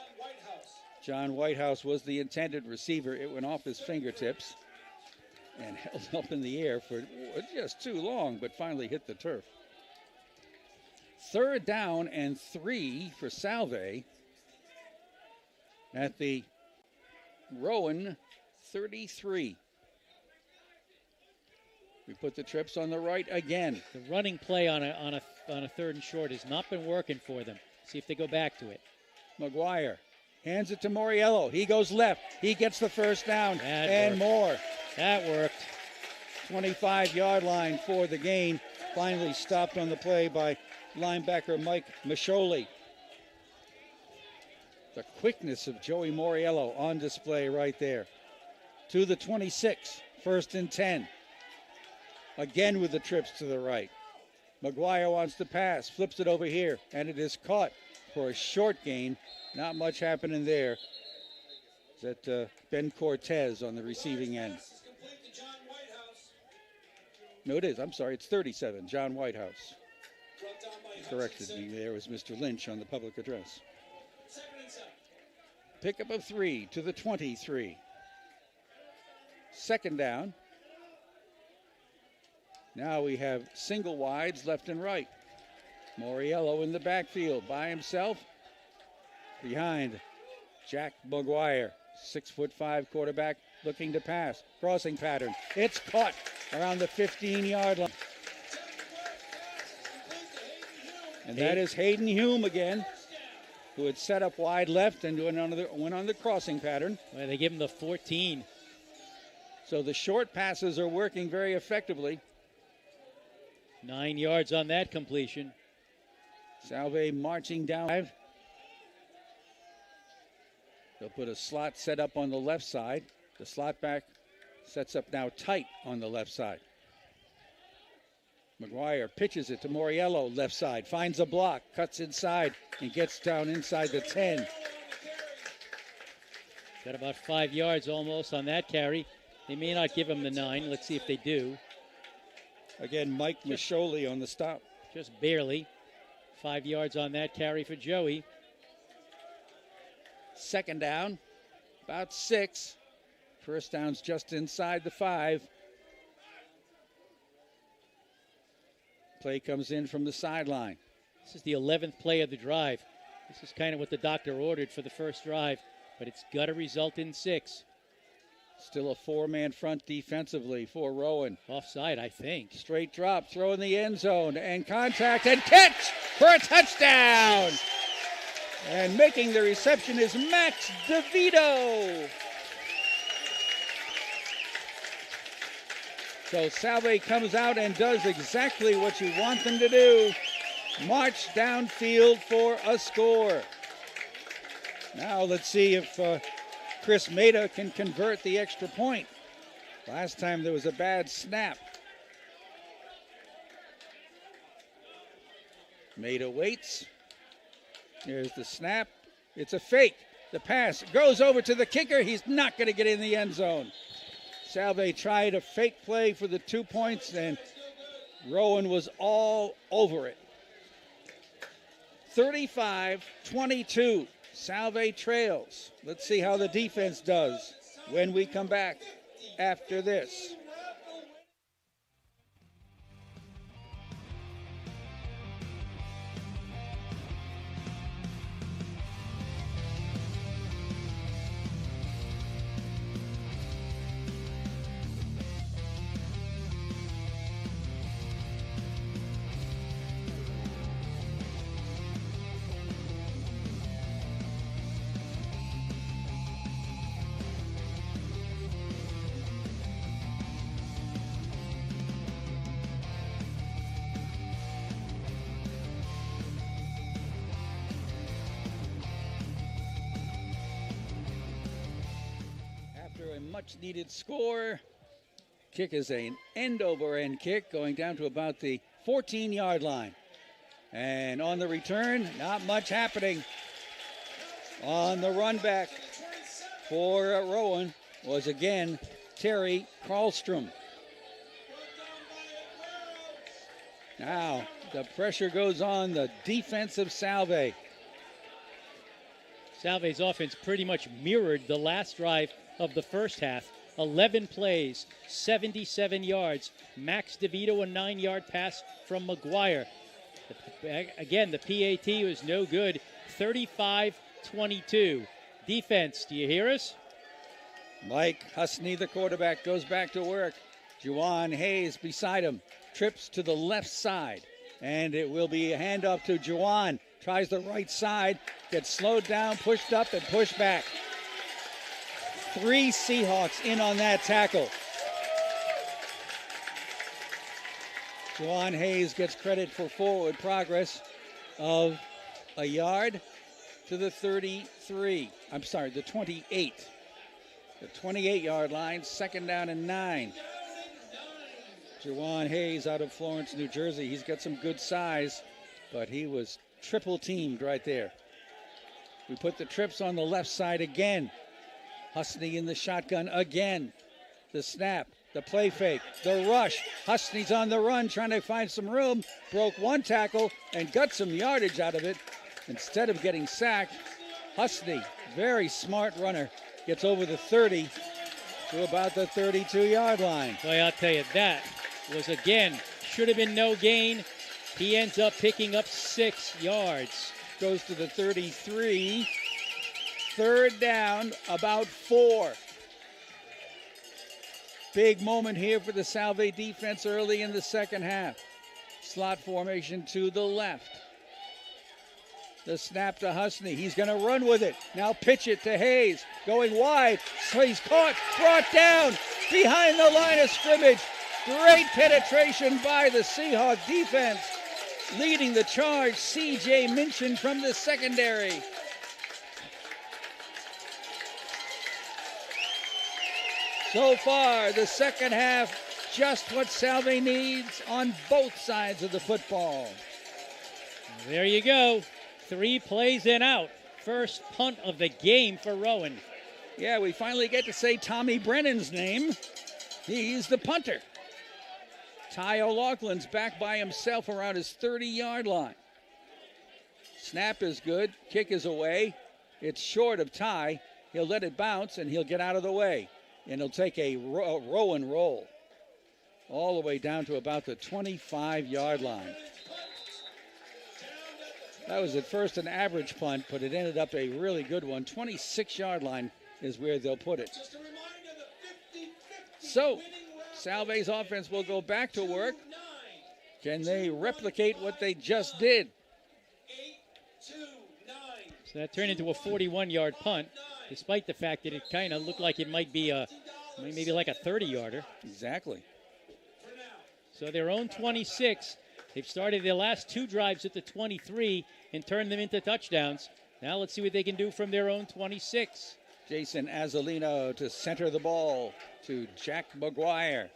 John Whitehouse was the intended receiver. It went off his fingertips and held up in the air for just too long, but finally hit the turf. 3rd down and 3 for Salve at the Rowan 33. We put the trips on the right again. The running play on a 3rd and short has not been working for them. See if they go back to it. McGuire hands it to Moriello. He goes left. He gets the first down and more. That worked. 25-yard line for the gain. Finally stopped on the play by linebacker Mike Masholi. The quickness of Joey Moriello on display right there. To the 26, 1st and 10. Again with the trips to the right. McGuire wants to pass, flips it over here, and it is caught for a short gain. Not much happening there. That Ben Cortez on the receiving end. No, it is. I'm sorry. It's 37. John Whitehouse. Corrected me. There was Mr. Lynch on the public address. Pickup of 3 to the 23. 2nd down. Now we have single wides left and right. Moriello in the backfield by himself. Behind Jack McGuire, 6'5" quarterback looking to pass. Crossing pattern. It's caught around the 15-yard line. And that is Hayden Hume again, who had set up wide left and went on the crossing pattern. Well, they give him the 14. So the short passes are working very effectively. 9 yards on that completion. Salve marching down. They'll put a slot set up on the left side. The slot back sets up now tight on the left side. McGuire pitches it to Moriello, left side, finds a block, cuts inside, and gets down inside the 10. Got about 5 yards almost on that carry. They may not give him the 9. Let's see if they do. Again, Mike Masholi on the stop. Just barely. 5 yards on that carry for Joey. 2nd down, about 6. 1st down's just inside the 5. Play comes in from the sideline. This is the 11th play of the drive. This is kind of what the doctor ordered for the first drive, but it's got to result in 6. Still a 4-man front defensively for Rowan. Offside, I think. Straight drop, throw in the end zone, and contact and catch for a touchdown. And making the reception is Max DeVito. So Salve comes out and does exactly what you want them to do. March downfield for a score. Now let's see if Chris Maida can convert the extra point. Last time there was a bad snap. Maida waits. Here's the snap. It's a fake. The pass goes over to the kicker. He's not going to get in the end zone. Salve tried a fake play for the 2 points, and Rowan was all over it. 35-22. Salve trails. Let's see how the defense does when we come back after this. Much needed score. Kick is an end over end kick going down to about the 14-yard line. And on the return, not much happening. On the run back for Rowan was again Terry Karlstrom. Now the pressure goes on the defensive Salve. Salve's offense pretty much mirrored the last drive of the first half. 11 plays, 77 yards. Max DeVito, a 9-yard pass from McGuire. Again, the PAT was no good. 35-22. Defense, do you hear us? Mike Husney, the quarterback, goes back to work. Juwan Hayes beside him. Trips to the left side. And it will be a handoff to Juwan. Tries the right side. Gets slowed down, pushed up, and pushed back. 3 Seahawks in on that tackle. Juwan Hayes gets credit for forward progress of a yard to the 33. I'm sorry, the 28. The 28-yard line, 2nd down and 9. Juwan Hayes out of Florence, New Jersey. He's got some good size, but he was triple teamed right there. We put the trips on the left side again. Husney in the shotgun again. The snap, the play fake, the rush. Husney's on the run trying to find some room. Broke one tackle and got some yardage out of it. Instead of getting sacked, Husney, very smart runner, gets over the 30 to about the 32-yard line. Boy, I'll tell you, that was, again, should have been no gain. He ends up picking up 6 yards. Goes to the 33. 3rd down, about 4. Big moment here for the Salve defense early in the second half. Slot formation to the left. The snap to Husney. He's going to run with it. Now pitch it to Hayes. Going wide. So he's caught, brought down behind the line of scrimmage. Great penetration by the Seahawk defense. Leading the charge, C.J. Minchin from the secondary. So far, the second half, just what Salve needs on both sides of the football. There you go. 3 plays and out. First punt of the game for Rowan. Yeah, we finally get to say Tommy Brennan's name. He's the punter. Ty O'Loughlin's back by himself around his 30-yard line. Snap is good. Kick is away. It's short of Ty. He'll let it bounce, and he'll get out of the way. And he'll take a Rowan roll all the way down to about the 25-yard line. That was at first an average punt, but it ended up a really good one. 26-yard line is where they'll put it. So, Salve's offense will go back to work. Can they replicate what they just did? So that turned into a 41-yard punt, despite the fact that it kind of looked like it might be maybe like a 30-yarder. Exactly. So their own 26. They've started their last 2 drives at the 23 and turned them into touchdowns. Now let's see what they can do from their own 26. Jason Azzolino to center the ball to Jack McGuire.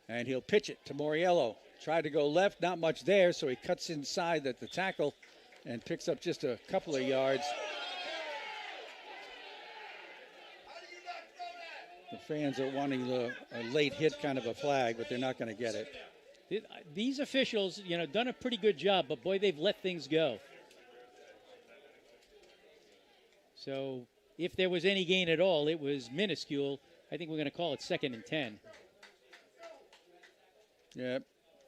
And he'll pitch it to Moriello. Tried to go left, not much there, so he cuts inside at the tackle and picks up just a couple of yards. The fans are wanting a late hit kind of a flag, but they're not going to get it. These officials, done a pretty good job, but boy, they've let things go. So if there was any gain at all, it was minuscule. I think we're going to call it 2nd and 10. Yeah,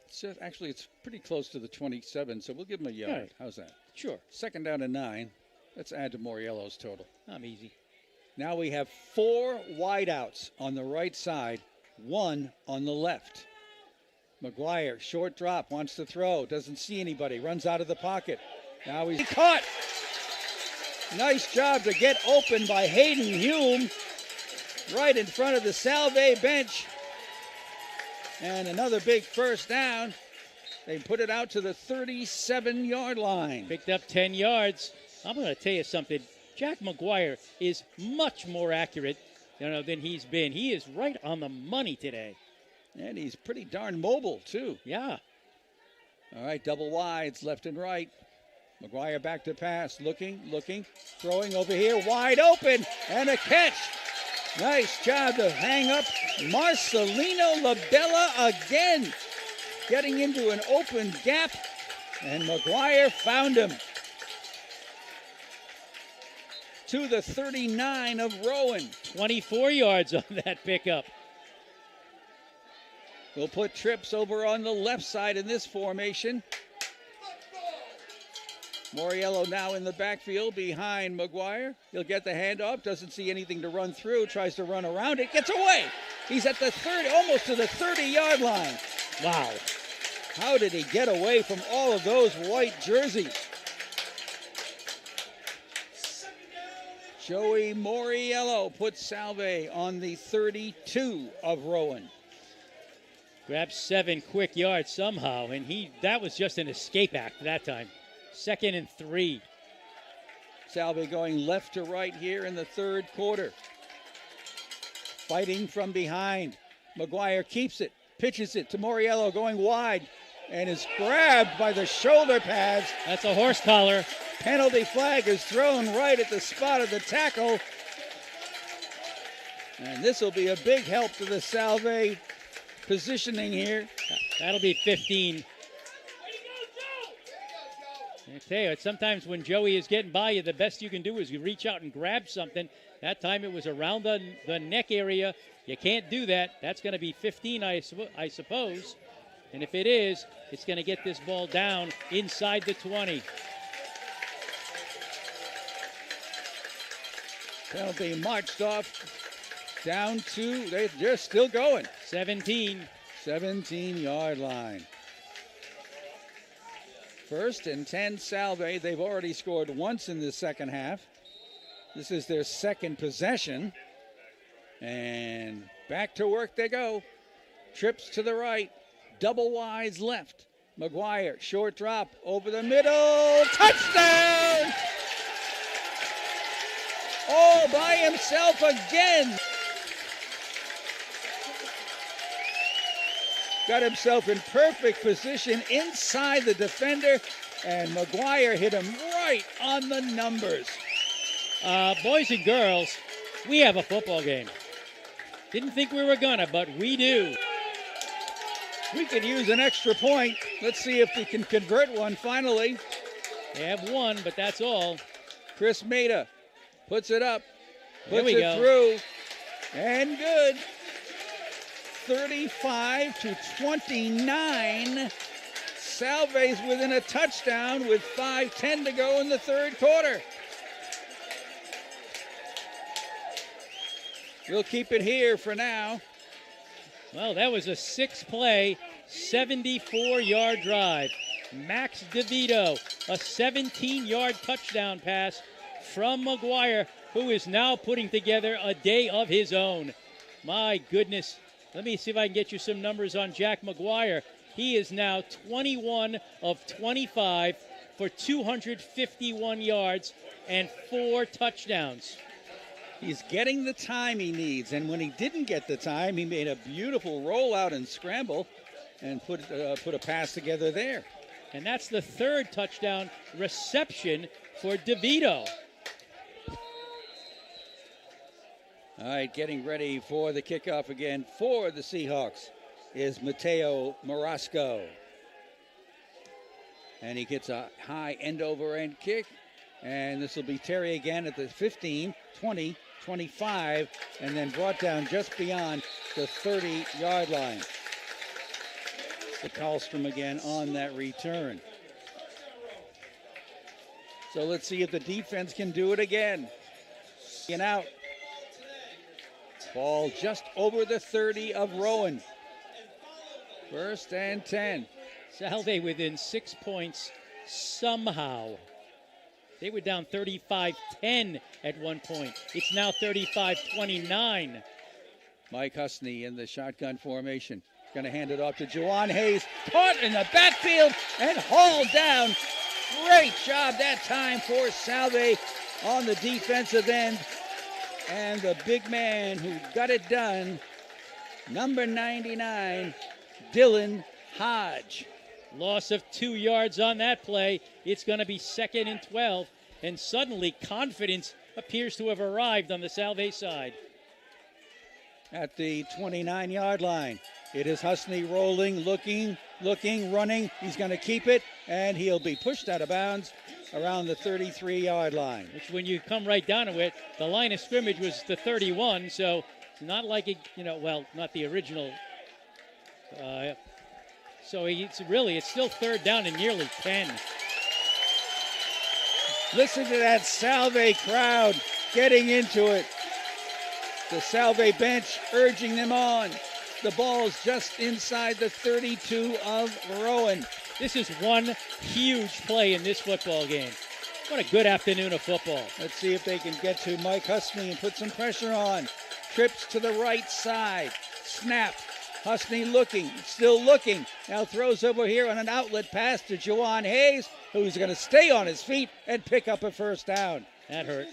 it's pretty close to the 27, so we'll give them a yard. Right. How's that? Sure. 2nd down and 9. Let's add to Moriello's total. I'm easy. Now we have 4 wideouts on the right side, 1 on the left. McGuire, short drop, wants to throw, doesn't see anybody, runs out of the pocket. Now he's caught. Nice job to get open by Hayden Hume right in front of the Salve bench. And another big first down. They put it out to the 37-yard line. Picked up 10 yards. I'm going to tell you something. Jack McGuire is much more accurate than he's been. He is right on the money today. And he's pretty darn mobile, too. Yeah. All right, double wides, left and right. McGuire back to pass, looking, throwing over here, wide open, and a catch. Nice job to hang up Marcelino Labella again, getting into an open gap, and McGuire found him. To the 39 of Rowan. 24 yards on that pickup. We'll put trips over on the left side in this formation. Moriello now in the backfield behind McGuire. He'll get the handoff, doesn't see anything to run through, tries to run around it, gets away. He's at the 30, almost to the 30-yard line. Wow. How did he get away from all of those white jerseys? Joey Moriello puts Salve on the 32 of Rowan. Grabbed 7 quick yards somehow, and that was just an escape act that time. 2nd and 3. Salve going left to right here in the third quarter. Fighting from behind. McGuire keeps it, pitches it to Moriello going wide, and is grabbed by the shoulder pads. That's a horse collar. Penalty flag is thrown right at the spot of the tackle. And this will be a big help to the Salve positioning here. That'll be 15. I tell you, sometimes when Joey is getting by you, the best you can do is you reach out and grab something. That time it was around the neck area. You can't do that. That's going to be 15, I suppose. And if it is, it's going to get this ball down inside the 20. Penalty marched off down to, they're still going. 17-yard line. 1st and 10 Salve. They've already scored once in the second half. This is their second possession. And back to work they go. Trips to the right. Double wides left. McGuire, short drop over the middle. Touchdown! All by himself again. Got himself in perfect position inside the defender, and McGuire hit him right on the numbers. Boys and girls, we have a football game. Didn't think we were gonna, but we do. We could use an extra point. Let's see if we can convert one finally. They have one, but that's all. Chris Maida puts it up, There puts we it go. through, and good. 35-29. Salve's within a touchdown with 5:10 to go in the third quarter. We'll keep it here for now. Well, that was a 6-play, 74-yard drive. Max DeVito, a 17-yard touchdown pass from McGuire, who is now putting together a day of his own. My goodness. Let me see if I can get you some numbers on Jack McGuire. He is now 21 of 25 for 251 yards and 4 touchdowns. He's getting the time he needs, and when he didn't get the time, he made a beautiful rollout and scramble and put a pass together there. And that's the 3rd touchdown reception for DeVito. All right, getting ready for the kickoff again for the Seahawks is Mateo Morasco. And he gets a high end-over-end kick. And this will be Terry again at the 15, 20, 25, and then brought down just beyond the 30-yard line. The Karlstrom again on that return. So let's see if the defense can do it again. And out. Ball just over the 30 of Rowan. 1st and 10. Salve within 6 points somehow. They were down 35-10 at one point. It's now 35-29. Mike Husney in the shotgun formation. Going to hand it off to Juwan Hayes. Caught in the backfield and hauled down. Great job that time for Salve on the defensive end. And the big man who got it done, number 99, Dylan Hodge. Loss of 2 yards on that play. It's going to be 2nd and 12. And suddenly confidence appears to have arrived on the Salve side. At the 29-yard line. It is Husney rolling, looking, running. He's going to keep it, and he'll be pushed out of bounds around the 33-yard line. Which, when you come right down to it, the line of scrimmage was the 31, so it's not like it, not the original. So it's still 3rd down and nearly 10. Listen to that Salve crowd getting into it. The Salve bench urging them on. The ball's just inside the 32 of Rowan. This is one huge play in this football game. What a good afternoon of football. Let's see if they can get to Mike Husney and put some pressure on. Trips to the right side. Snap. Husney looking, still looking. Now throws over here on an outlet pass to Juwan Hayes, who's going to stay on his feet and pick up a 1st down. That hurt.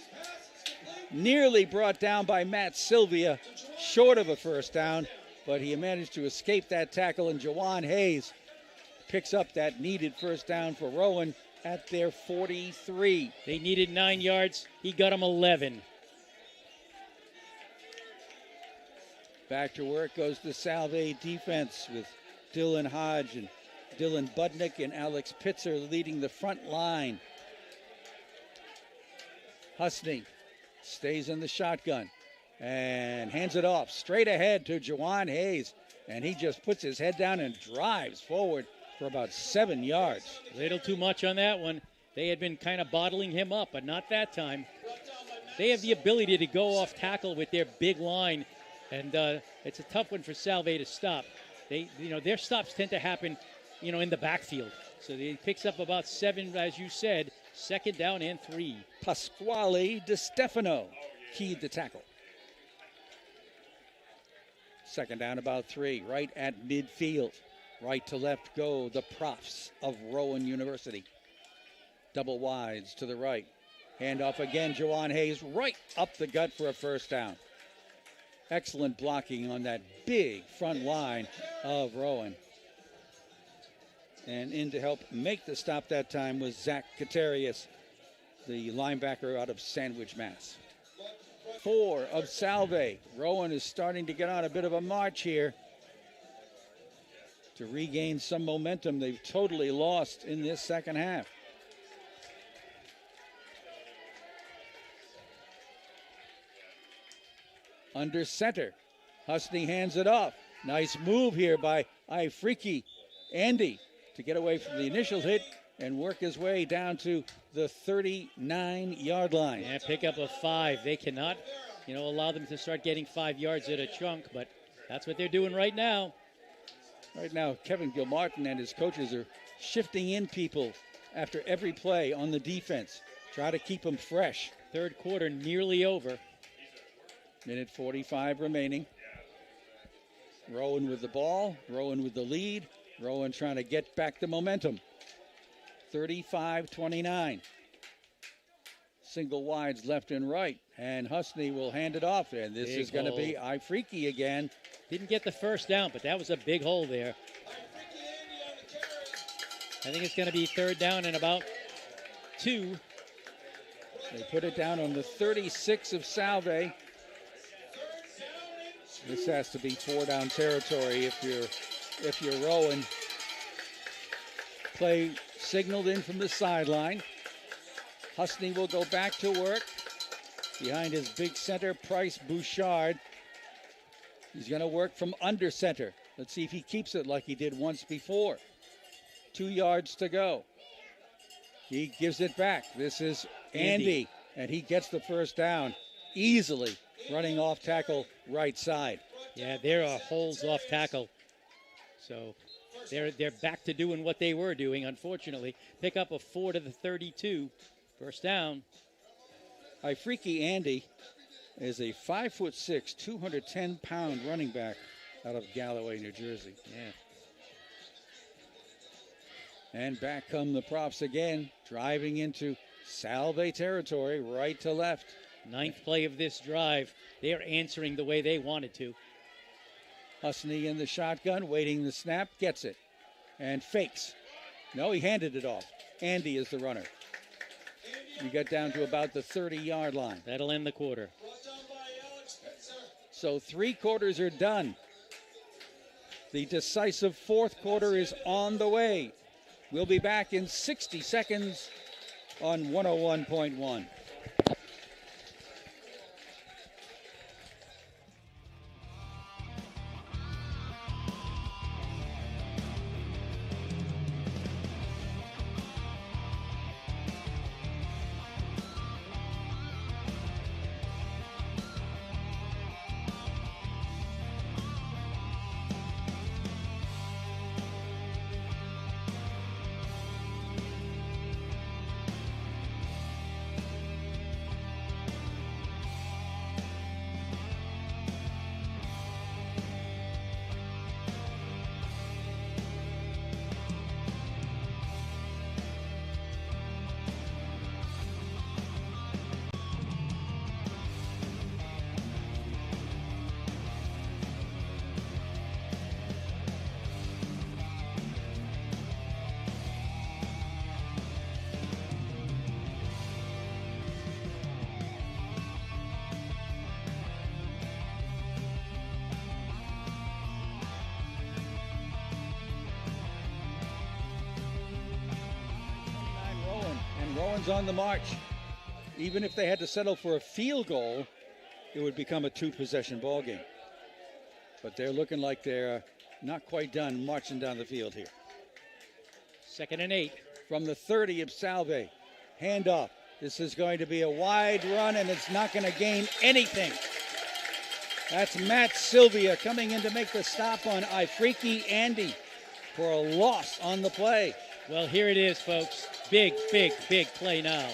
Nearly brought down by Matt Sylvia, short of a 1st down, but he managed to escape that tackle, and Juwan Hayes picks up that needed 1st down for Rowan at their 43. They needed 9 yards. He got them 11. Back to work goes the Salve defense with Dylan Hodge and Dylan Budnick and Alex Pitzer leading the front line. Husney stays in the shotgun and hands it off straight ahead to Juwan Hayes. And he just puts his head down and drives forward for about 7 yards. A little too much on that one. They had been kind of bottling him up, but not that time. They have the ability to go off tackle with their big line. And it's a tough one for Salve to stop. Their stops tend to happen, in the backfield. So he picks up about 7, as you said, 2nd down and 3. Pasquale DeStefano keyed the tackle. 2nd down, about 3, right at midfield. Right to left go the profs of Rowan University. Double wides to the right. Handoff again, Juwan Hayes right up the gut for a 1st down. Excellent blocking on that big front line of Rowan. And in to help make the stop that time was Zach Katarius, the linebacker out of Sandwich, Mass. 4 of Salve. Rowan is starting to get on a bit of a march here to regain some momentum they've totally lost in this 2nd half. Under center. Husney hands it off. Nice move here by Ifriki Andy to get away from the initial hit and work his way down to the 39-yard line. Yeah, pick up a 5. They cannot, allow them to start getting 5 yards at a chunk, but that's what they're doing right now. Right now, Kevin Gilmartin and his coaches are shifting in people after every play on the defense. Try to keep them fresh. 3rd quarter nearly over. Minute 45 remaining. Rowan with the ball. Rowan with the lead. Rowan trying to get back the momentum. 35-29. Single wides left and right. And Husney will hand it off. And this is going to be Ifriki again. Didn't get the 1st down, but that was a big hole there. I think it's going to be 3rd down and about 2. They put it down on the 36 of Salve. This has to be 4 down territory if you're Rowan. Play signaled in from the sideline. Husney will go back to work behind his big center, Price Bouchard. He's going to work from under center. Let's see if he keeps it like he did once before. 2 yards to go. He gives it back. This is Andy, and he gets the first down easily, running off tackle right side. Yeah, there are holes off tackle. So they're back to doing what they were doing, unfortunately. Pick up a 4 to the 32. First down. Freaky Andy is a 5'6", 210-pound running back out of Galloway, New Jersey. Yeah. And back come the props again, driving into Salve territory, right to left. 9th play of this drive. They're answering the way they wanted to. Husney in the shotgun, waiting the snap, gets it, and fakes. No, he handed it off. Andy is the runner. We got down to about the 30-yard line. That'll end the quarter. So 3 quarters are done. The decisive 4th quarter is on the way. We'll be back in 60 seconds on 101.1. Rowan's on the march. Even if they had to settle for a field goal, it would become a 2-possession ball game. But they're looking like they're not quite done marching down the field here. 2nd and 8. From the 30 of Salve. Handoff. This is going to be a wide run, and it's not going to gain anything. That's Matt Sylvia coming in to make the stop on Freaky Andy for a loss on the play. Well, here it is, folks. Big, big, big play now.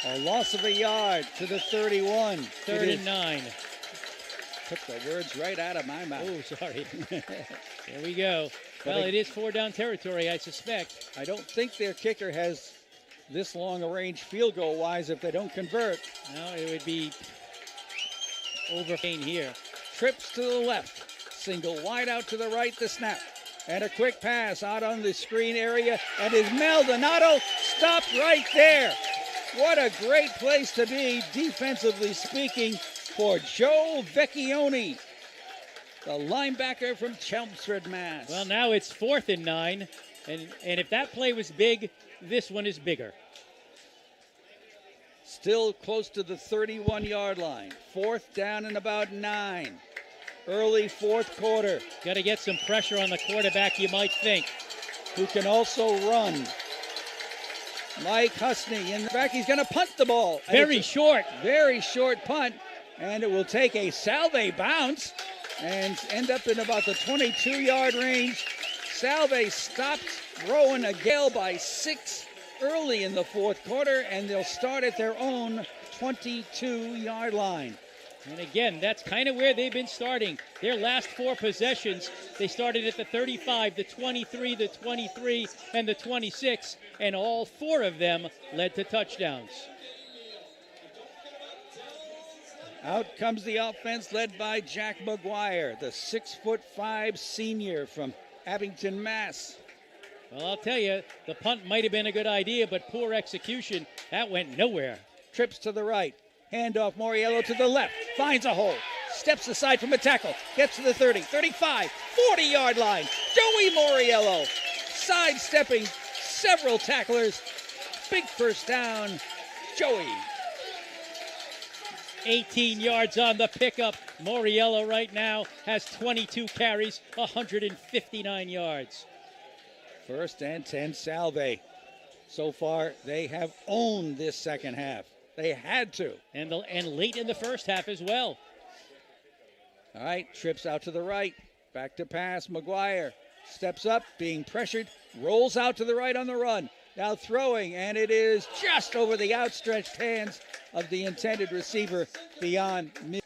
A loss of a yard to the 31. 3rd and 9. Took the words right out of my mouth. Oh, sorry. There we go. Well, it is 4 down territory, I suspect. I don't think their kicker has this long a range field goal wise if they don't convert. No, it would be over here. Trips to the left. Single wide out to the right, the snap. And a quick pass out on the screen area. And is Maldonado stopped right there. What a great place to be, defensively speaking, for Joe Vecchione, the linebacker from Chelmsford, Mass. Well, now it's 4th and 9. And if that play was big, this one is bigger. Still close to the 31-yard line. 4th down and about 9. Early 4th quarter. Got to get some pressure on the quarterback, you might think. Who can also run. Mike Husney in the back. He's going to punt the ball. Very short punt. And it will take a Salve bounce and end up in about the 22-yard range. Salve stopped Rowan a gale by 6 early in the 4th quarter, and they'll start at their own 22-yard line. And again, that's kind of where they've been starting. Their last 4 possessions, they started at the 35, the 23, the 23, and the 26, and all 4 of them led to touchdowns. Out comes the offense led by Jack McGuire, the 6'5" senior from Abington, Mass. Well, I'll tell you, the punt might have been a good idea, but poor execution. That went nowhere. Trips to the right. Handoff Moriello to the left. Finds a hole. steps aside from a tackle, gets to the 30, 35, 40-yard line. Joey Moriello sidestepping several tacklers. Big first down, Joey. 18 yards on the pickup. Moriello right now has 22 carries, 159 yards. First and 10, Salve. So far, they have owned this second half. They had to. And late in the first half as well. All right, trips out to the right. Back to pass, McGuire. Steps up, being pressured. Rolls out to the right on the run. Now throwing, and it is just over the outstretched hands of the intended receiver beyond mid.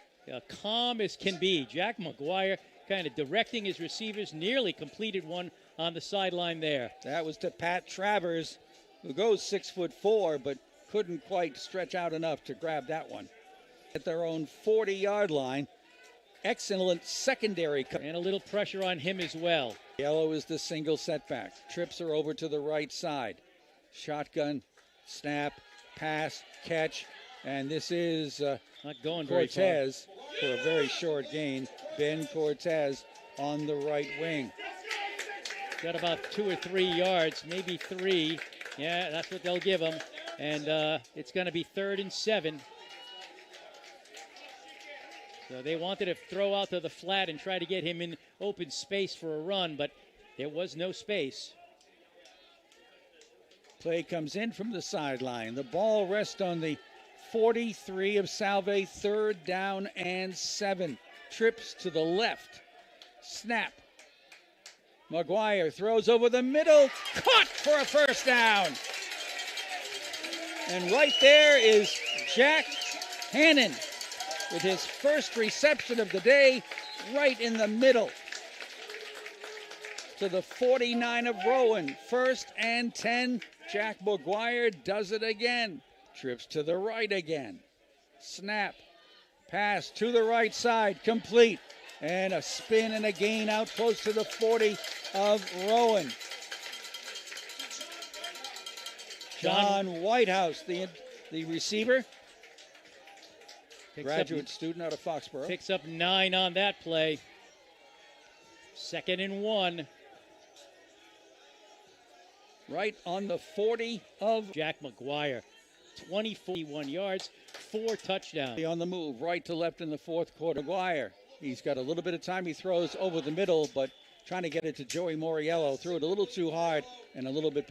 Calm as can be. Jack McGuire kind of directing his receivers, nearly completed one on the sideline there. That was to Pat Travers, who goes 6'4", but couldn't quite stretch out enough to grab that one. At their own 40-yard line, excellent secondary. And a little pressure on him as well. Yellow is the single setback. Trips are over to the right side. Shotgun, snap, pass, catch, and this is not going very far. Cortez for a very short gain. Ben Cortez on the right wing. Got about 2 or 3 yards, maybe 3. Yeah, that's what they'll give him. And it's going to be 3rd and 7. So they wanted to throw out to the flat and try to get him in open space for a run, but there was no space. Play comes in from the sideline. The ball rests on the 43 of Salve, 3rd down and 7. Trips to the left. Snap. McGuire throws over the middle. Caught for a first down. And right there is Jack Hannon with his first reception of the day, right in the middle. To the 49 of Rowan. 1st and 10. Jack McGuire does it again. Trips to the right again. Snap. Pass to the right side. Complete. And a spin and a gain out close to the 40 of Rowan. John Whitehouse, the receiver. Graduate student out of Foxborough. Picks up 9 on that play. 2nd and 1. Right on the 40 of Jack McGuire. 21 yards, 4 touchdowns. On the move, right to left in the 4th quarter. McGuire, he's got a little bit of time. He throws over the middle, but trying to get it to Joey Moriello. Threw it a little too hard and a little bit